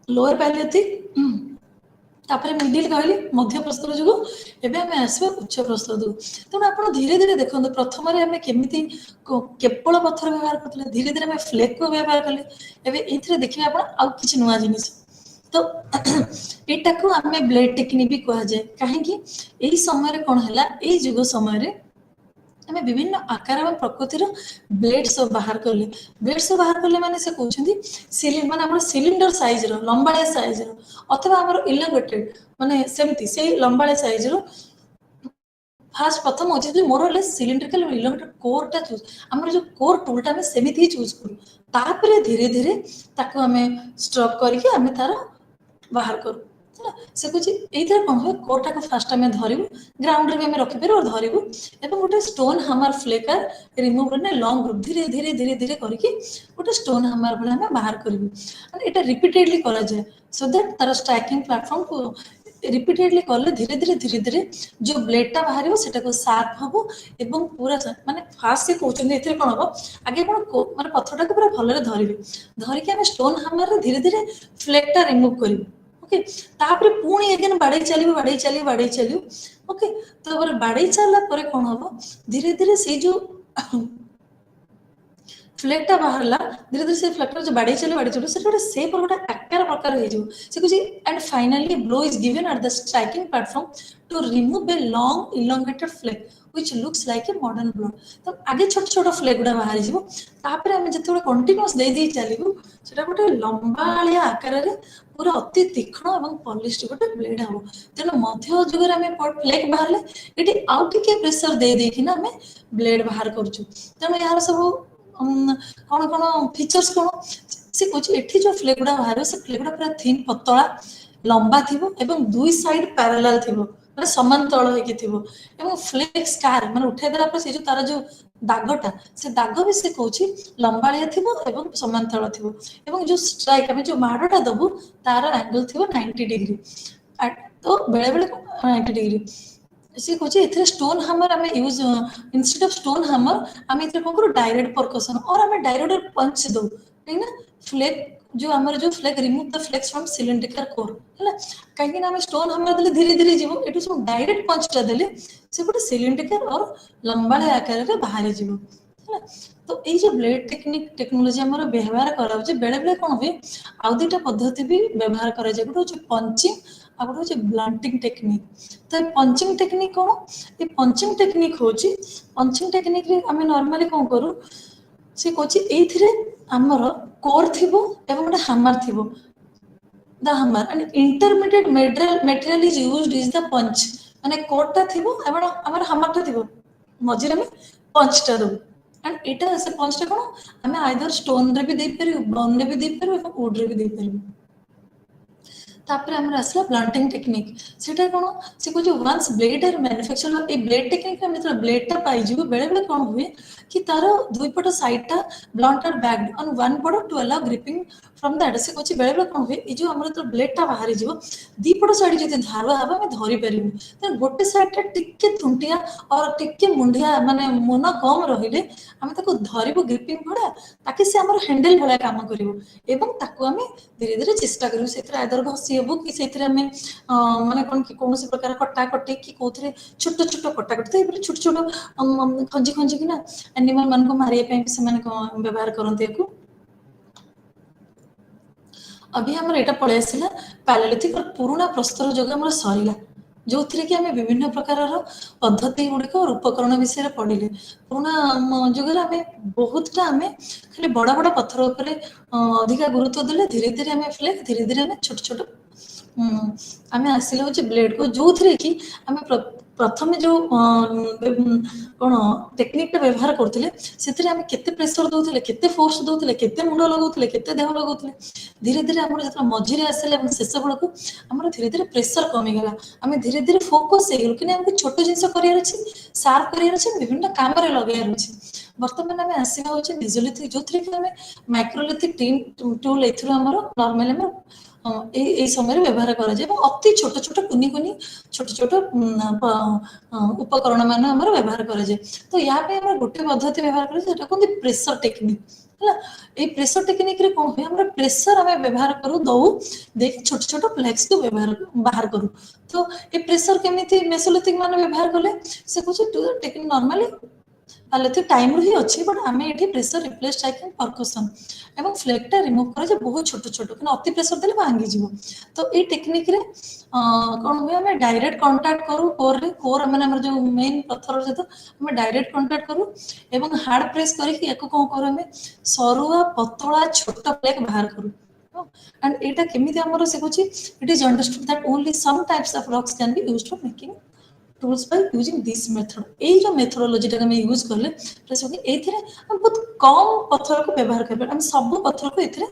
ଲୋଅର ପାଲିଓଲିଥିକ୍, ତାପରେ ମିଡିଲ କହିଲି ମଧ୍ୟ ପ୍ରସ୍ତର ଯୁଗ, ଏବେ ଆମେ ଆସିବା ଉଚ୍ଚ ପ୍ରସ୍ତର ଯୁଗ। ତେଣୁ ଆପଣ ଧୀରେ ଧୀରେ ଦେଖନ୍ତୁ ପ୍ରଥମରେ ଆମେ କେମିତି କେବଳ ପଥର ବ୍ୟବହାର କରୁଥିଲେ, ଧୀରେ ଧୀରେ ଆମେ ଫ୍ଲେକ୍କୁ ବ୍ୟବହାର କଲେ, ଏବେ ଏଇଥିରେ ଦେଖିବେ ଆପଣ ଆଉ କିଛି ନୂଆ ଜିନିଷ। ତ ଏଇଟାକୁ ଆମେ ବ୍ଲେଡ୍ ଟେକ୍ନିକ୍ ବି କୁହାଯାଏ। କାହିଁକି ଏଇ ସମୟରେ କ'ଣ ହେଲା ଏଇ ଯୁଗ ସମୟରେ ଆମେ ବିଭିନ୍ନ ଆକାର ଏବଂ ପ୍ରକୃତିର ବ୍ଲେଡ୍ ସବୁ ବାହାର କଲେ। ବ୍ଲେଡ୍ ସବୁ ବାହାର କଲେ ମାନେ ସେ କହୁଛନ୍ତି ମାନେ ଆମର ସିଲିଣ୍ଡର ସାଇଜର ଲମ୍ବାଳିଆ ସାଇଜର ଅଥବା ଆମର ଇଲାଙ୍ଗେଟେଡ୍ ମାନେ ସେମିତି ସେଇ ଲମ୍ବାଳିଆ ସାଇଜର फास्ट प्रथम होची मोरलेस सिलिंड्रिकल इलांगेटेड कोरटा चूज आमर जो कोर टूलटा आम सेमिति ही चूज करूँ तापर धीरे धीरे ताको आम स्ट्रक करके आम तार बाहर करूँ है से कुछ ये कौन हुए कोरटा को फास्ट आम धरबू ग्राउंड रे भी आम रखिपर और धरबू एवं गोटे स्टोन हामर फ्लेकर रिमूव करने लंग ग्रुप धीरे धीरे धीरे धीरे करके गोटे स्टोन हामर भाई आम बाहर करूँ एटा रिपीटेडली करा जाए सो दैट तार स्ट्राइकिंग प्लेटफॉर्म को रिपीटेडली कले धीरे धीरे धीरे धीरे जो ब्लेडटा बाहर से सार्प हम एवं पूरा माने फास्ट से कहते कौन हम आगे कौन माने पत्थरटा को पूरा भलरे धरबे धरिकी आम स्टोन हामर धीरे धीरे फ्लेकटा रिमूव करूँ ओके तापर पुणी अगेन बाड़े चलियो ओके तो बाड़े चलला परे कौन हम धीरे धीरे से जो फ्लेकटा बाहरला धीरे धीरे से फ्लेक्टर जो बाड़े चलो से गोटे सेप और गोटे आकार प्रकार से कुछ and finally blow is given at the striking platform to remove a long elongated flake which looks like a modern blood तो आगे छोट छोट फ्लेक गुड़ा बाहरी जीवो तापर हम जते कंटिन्यूअस दे दे चलिबो सेटा गोटे लंबालिया आकार रे पूरा अति तीक्ष्ण एवं पॉलिश्ड गोटे ब्लेड हबो तेनो मध्य जुगर हमें फ्लेक बाहरले एटी आउ टिके प्रेशर दे देखिना हमें ब्लेड बाहर करछु तेनो यार सब कौन कौन फीचर्स कौन से कुछ एठी जो फ्लेक गुड़ा बाहर से फ्लेक गुड़ा पूरा थिन पतला लंबा थिबो एवं दुई साइड पैरेलल थिबो माने समांतर होके थिबो एवं फ्लेक स्कार माने उठे देला पर से जो तारा जो दागटा से दाग भी से कहूची लंबालिया थिबो एवं समांतर थिबो एवं जो स्ट्राइक हम जो माडटा दबु तार एंगल थिबो 90 डिग्री तो बेले बेले 90 डिग्री से कहूँ ए स्टोन हामर आम use instead of stone hammer आम ए कौन करूँ डायरेक्ट परकसन और आम डायरेक्ट पंच दो कहीं फ्लेक जो आमर जो flake remove the flakes from cylindrical core है कहीं आम स्टोन हामर देले धीरे धीरे जीवो एटू सब डायरेक्ट पंचटा देले से गोटे सिलिंड्रिकल और लंबा आकार रे बाहर जीवो है तो ये जो ब्लेड टेक्नोलोजी आमर व्यवहार करा बेले बेले कौन हुए आउ दुईटा पद्धति भी व्यवहार करा जाए गोटे हूँ पंचिंग आ गोटे हूँ ब्लंटिंग टेक्निक तो पंचिंग टेक्निक कौन ये पंचिंग टेक्निक हूँ पंचिंग टेक्निक रे आम नॉर्मली कौन करूँ से कहूँ ये आमर कोर थिबो एवं गोटे हामर थिबो the hammer and intermediate material is used is the punch माने कोरटा थिबो एवं आमर हामरटा थिबो मझिरे में पंचटा दो एंड एटा से पंचटा कौन आम आइदर स्टोन रे भी दे पारिबो बोन रे भी दे पारिबो एवं वुड रे भी दे पारिबो तापर हमर असला ब्लंटिंग टेक्निक सेटा कोन से को जो once blade are manufacture a blade technique में मतलब ब्लेडटा पाई जीव बेले बेले कोन हुए कि तार दुई पट साइडटा blunt or backed on one part to allow gripping from that से कोची बेले बेले कोन हुए ए जो हमर तो ब्लेडटा बाहर जीव दी पट साइड जति धारवा हबा में धरि परिबो त गोटे साइडटा टिके थुंटिया और टिके मुंडिया माने मुना कम रहिले हम ताको धरिबो ग्रिपिंग भडा ताकि से हमर हैंडल भला काम करिवो एवं ताको हम धीरे धीरे चेष्टा करिवो सेत्र आदर घसी हेबो कि सेत्र हम माने कोन कि कोनोसी प्रकार कटा कटे कि कोथरे छोट छोट कटा कटे तो छोट छोट खंजी खंजी कि ना एनिमल मान को मारिया पे से माने व्यवहार करते को अभी हमर एटा पळे आसिला पैलेलिथिक और पुराना प्रस्तर जगह हमर सरीला जो थी कि आम विभिन्न प्रकार पद्धति गुड़िक और उपकरण विषय पढ़े पुराना जुगे आम बहुतटा आम खाली बड़ बड़ पत्थर उपर अधिका गुरुत्व देले धीरे धीरे आम फ्लेक धीरे धीरे आम छोट छोट आम आसिले हूँ ब्लेड को जो थी कि आम प्रथम जो कौन टेक्निक व्यवहार करते से आम केते प्रेशर दौले केते फोर्स दौले केते मुंड लगाउले केते देह लगाउले धीरे धीरे आम जो मझिरे आसिले शेष बेल को आम धीरे धीरे प्रेशर कमीगला आम धीरे धीरे फोकस हो गलु कि आमको छोट जिन करार सार्प करार विभिन्न काम लगार अच्छे बर्तमान आम आसवा हूँ डिजोलिथिक जो थी कि आम माइक्रोलिथिक टूल एम नॉर्मली এই সময় ব্যবহার করা যায় এবং অতি ছোট ছোট কুনি কুনি ছোট ছোট উপকরণ মান আমার ব্যবহার করা যায় তো ইয়া পে আমরা গোটে পদ্ধতি ব্যবহার করি যেটা কোন প্রেসার টেকনিক হলা এই প্রেসার টেকনিক রে কোন হয় আমরা প্রেসার আমি ব্যবহার করু দউ দেখি ছোট ছোট ফ্লেক্স को ব্যবহার বাহার করু তো এই প্রেসার কেমিতি মেসোলিথিক মান ব্যবহার করলে সে কুছ টেকনিক নরমালি पालेथि टाइम ही अच्छी बट आम ये प्रेशर रिप्लेस टाइपिंग परकसन एवं फ्लेक्टा रिमूव कर बहुत छोट छोट कि अति प्रेशर देले भांगी जीव तो ये टेक्निक रे कौन हुए आम डायरेक्ट कांटेक्ट करूँ कोर रे कोर मैंने जो मेन पत्थर सहित आम डायरेक्ट कांटेक्ट करूँ एवं हार्ड प्रेस करके कौन करूँ आम सरुआ पतला छोट फ्लेक बाहर करूँ एंड एटा केमिति हमर से कुछ it is understood that only some types of rocks can be used for making tools by using this method এই जो methodology टा ଆମେ यूज करले प्लस एथिरे हम बहुत कम पत्थर को व्यवहार करबे हम सब पत्थर को एथिरे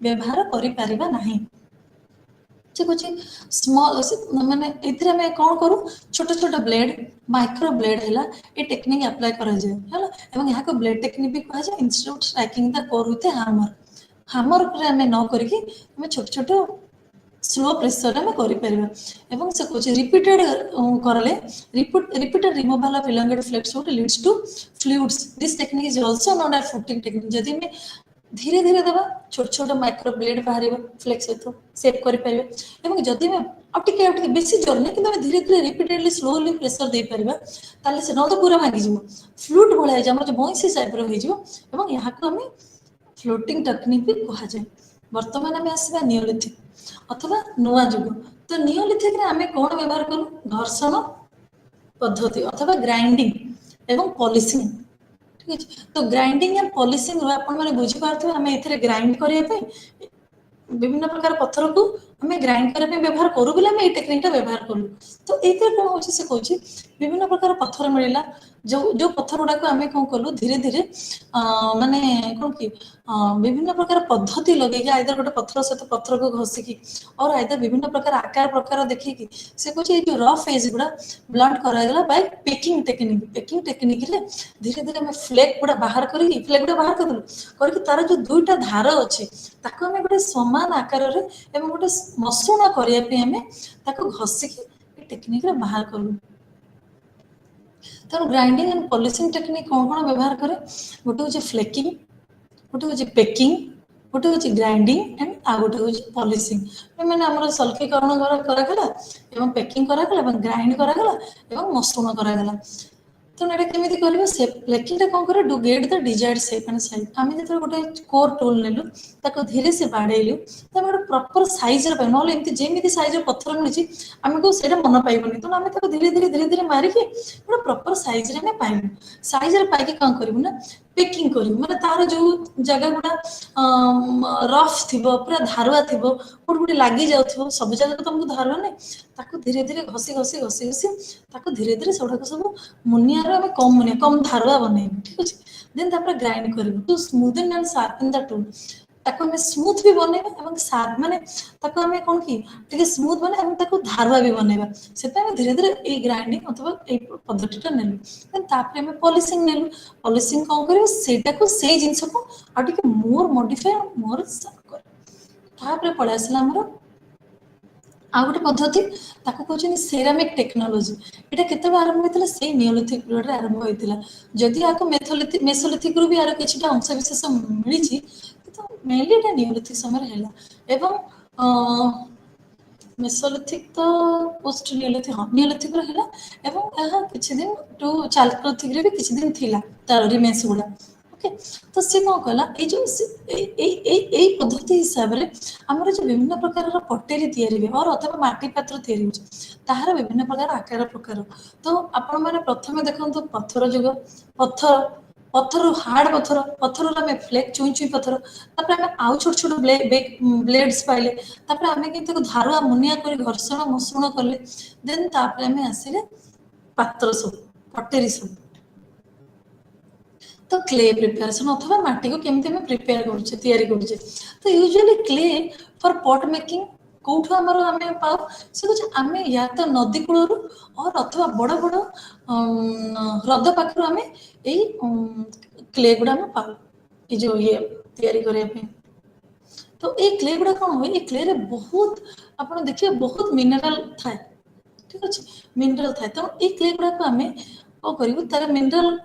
व्यवहार करि परिबा नाही ठीक अछि स्मॉल माने एथिरे हम कोन करू छोटे छोटे ब्लेड माइक्रो ब्लेड हैला ए टेक्निक अप्लाई करा जाय हैला एवं यहाँ को ब्लेड टेक्निक भी कहा जाय instead of striking the core with hammer hammer पर हम न करके हम छोटे छोटे स्लो प्रेशर में करि परिबा एवं से कुछ रिपीटेड करले repeated removal of elongated flakes would leads to fluids this technique is also known as fluting technique जदि में धीरे धीरे दबा छोट छोट माइक्रो ब्लेड बाहर फ्लेक्स तो सेव करि परिबा एवं जदि में अब टिके बेसी जोर नहीं कि धीरे धीरे रिपीटेडली स्लोली प्रेशर दे परिबा ताले से न तो पूरा भागी जिवो फ्लूट भळा जे हमर भैंसी टाइप रो हे जिवो एवं यहाँ को हम फ्लोटिंग टेक्निक भी कहा जाए वर्तमान आम आसवा नियोलिथिक अथवा नुआ जुग तो नियोलिथिक रे आमे कोन व्यवहार करू घर्षण पद्धति अथवा ग्राइंडिंग एवं पॉलिशिंग ठीक है तो ग्राइंडिंग एंड पॉलिशिंग रो आपण माने बुझी पारथु आमे एथरे ग्राइंड करिया पे विभिन्न प्रकार पत्थर को आम ग्राइंड करने व्यवहार करूँ बोले आम टेक्निक व्यवहार करूँ तो ये कौन हो से कहूँ विभिन्न प्रकार पत्थर मिलला जो जो पत्थर गुड़ाक आम कौन कलु धीरे धीरे माने कौन कि विभिन्न प्रकार पद्धति लगे आइदर गोटे पत्थर सहित पत्थर को घसिकी और आइदर विभिन्न प्रकार आकार प्रकार देखिकी से कहूँ जो रफ एज गुड़ा ब्लंट करागला बाय पेकिंग टेक्निक रे धीरे धीरे आम फ्लेक गुड़ा बाहर करी फ्लेक गुड़ा बाहर करदेलु करके तार जो दुईटा धार अच्छे ताको आम गोटे समान आकार रे एवं गोटे मसुण करिया पे हमें ताको घसिकी टेक्निक रे बाहर करू तो ग्राइंडिंग एंड पॉलिशिंग टेक्निक कौन कौन व्यवहार करे गोटे हूँ फ्लेकिंग गोटे हूँ पेकिंग गोटे हूँ ग्राइंडिंग एंड आ गोटे हूँ पॉलिशिंग मैंने आम सल्फीकरण करागला एवं पेकिंग करागला एवं ग्राइंड करागला एवं मसुण करागला तो ये केमी कर फ्लेकिंग कौन कर do get the desired shape and size आम जो गोटे कोर टूल नेलु ताको धीरे से बाड़ेलु तो गोटे प्रॉपर साइज रे ना एमती जेमती साइज पत्थर मिली आमको से मन पाइबनी तो आम धीरे धीरे मारिकी गोटे प्रॉपर साइज रे पाइबू साइज रे पाइकी कौन करूँ ना पेकिंग करूँ माने तार जो जगह गुड़ा रफ थी पूरा धारुआ थी गोटे गोटे लगी जाऊ सब जगह तो तुमको धारुआ नहीं ताको धीरे धीरे घसी घसी घसी घसी ताको धीरे धीरे सेगुड़ाक सब मुनिया कम मुनिया कम धारुआ बनइबू ठीक अच्छे देन तापर ग्राइंड करूँ to smoothen and sharpen the tool ताको हमें स्मूथ भी बनइबा एवं शार्प माने ताको हमें कौन कि टिके स्मूथ बने हम ताको धारुआ भी बनइबा सेता हम धीरे धीरे ए ग्राइंडिंग अथवा ए पद्धतिटा नेलु देन तापर हम पॉलिशिंग नेलु पॉलिशिंग कौन करियो सेटा को से जिंस को आ टिके मोर मॉडिफाई मोर शार्प कर तापर पळे आसला हमर आ गोटे पद्धति ताको कहउछन सेरामिक टेक्नोलॉजी एटा केते आरंभ होइतला से नियोलिथिक पीरियड रे आरंभ होइतला जदि आको मेसोलिथिक रु भी आरो किछटा अंश विशेष मिली छी तो मेनली एटा नियोलिथिक समय हैला एवं मेसोलिथिक तो पोस्ट नियोलिथिक हाँ नियोलिथिक रो हैला एवं एहा किछि दिन टू चालकोलिथिक रे भी किछि दिन थिला तार रिमेन्स गुडा ओके तो से कौन कला ये जो पद्धति हिसाब से आमर जो विभिन्न प्रकार पटेरी तैयारी और अथवा माटी पात्र तैयारी होछि ताहार विभिन्न प्रकार आकार प्रकार तो आपण माने प्रथमे देखंतु पत्थर जुग पत्थर पत्थर हार्ड पत्थर पत्थर आम फ्लेक चुई चुई पत्थर तापर आम आउ छोट छोट ब्लेड्स पाइले तापर आम कि धारुआ मुनिया कर घर्षण मसुण कले देन तापर आम आसिले पात्र सब पटेरी सब तो क्ले प्रिपेरेसन अथवा माटी को केमती हमें प्रिपेयर करुचे तैयारी करुचे तो usually clay for pot making कौठु आमर आमे पाऊ से कुछ आमे या तो नदी कूलरू और अथवा बड़ बड़ ह्रद पाखरु आमे एई क्ले गुडा हम पाऊ ये जो ये तैयारी करे पे तो ये क्ले गुडा कौन हुए ये क्ले रे बहुत आपण देखिए बहुत मिनरल थाए ठीक अच्छे मिनरल थाए तो ये क्ले गुडा को आमे ओ करिवु तार मिनरल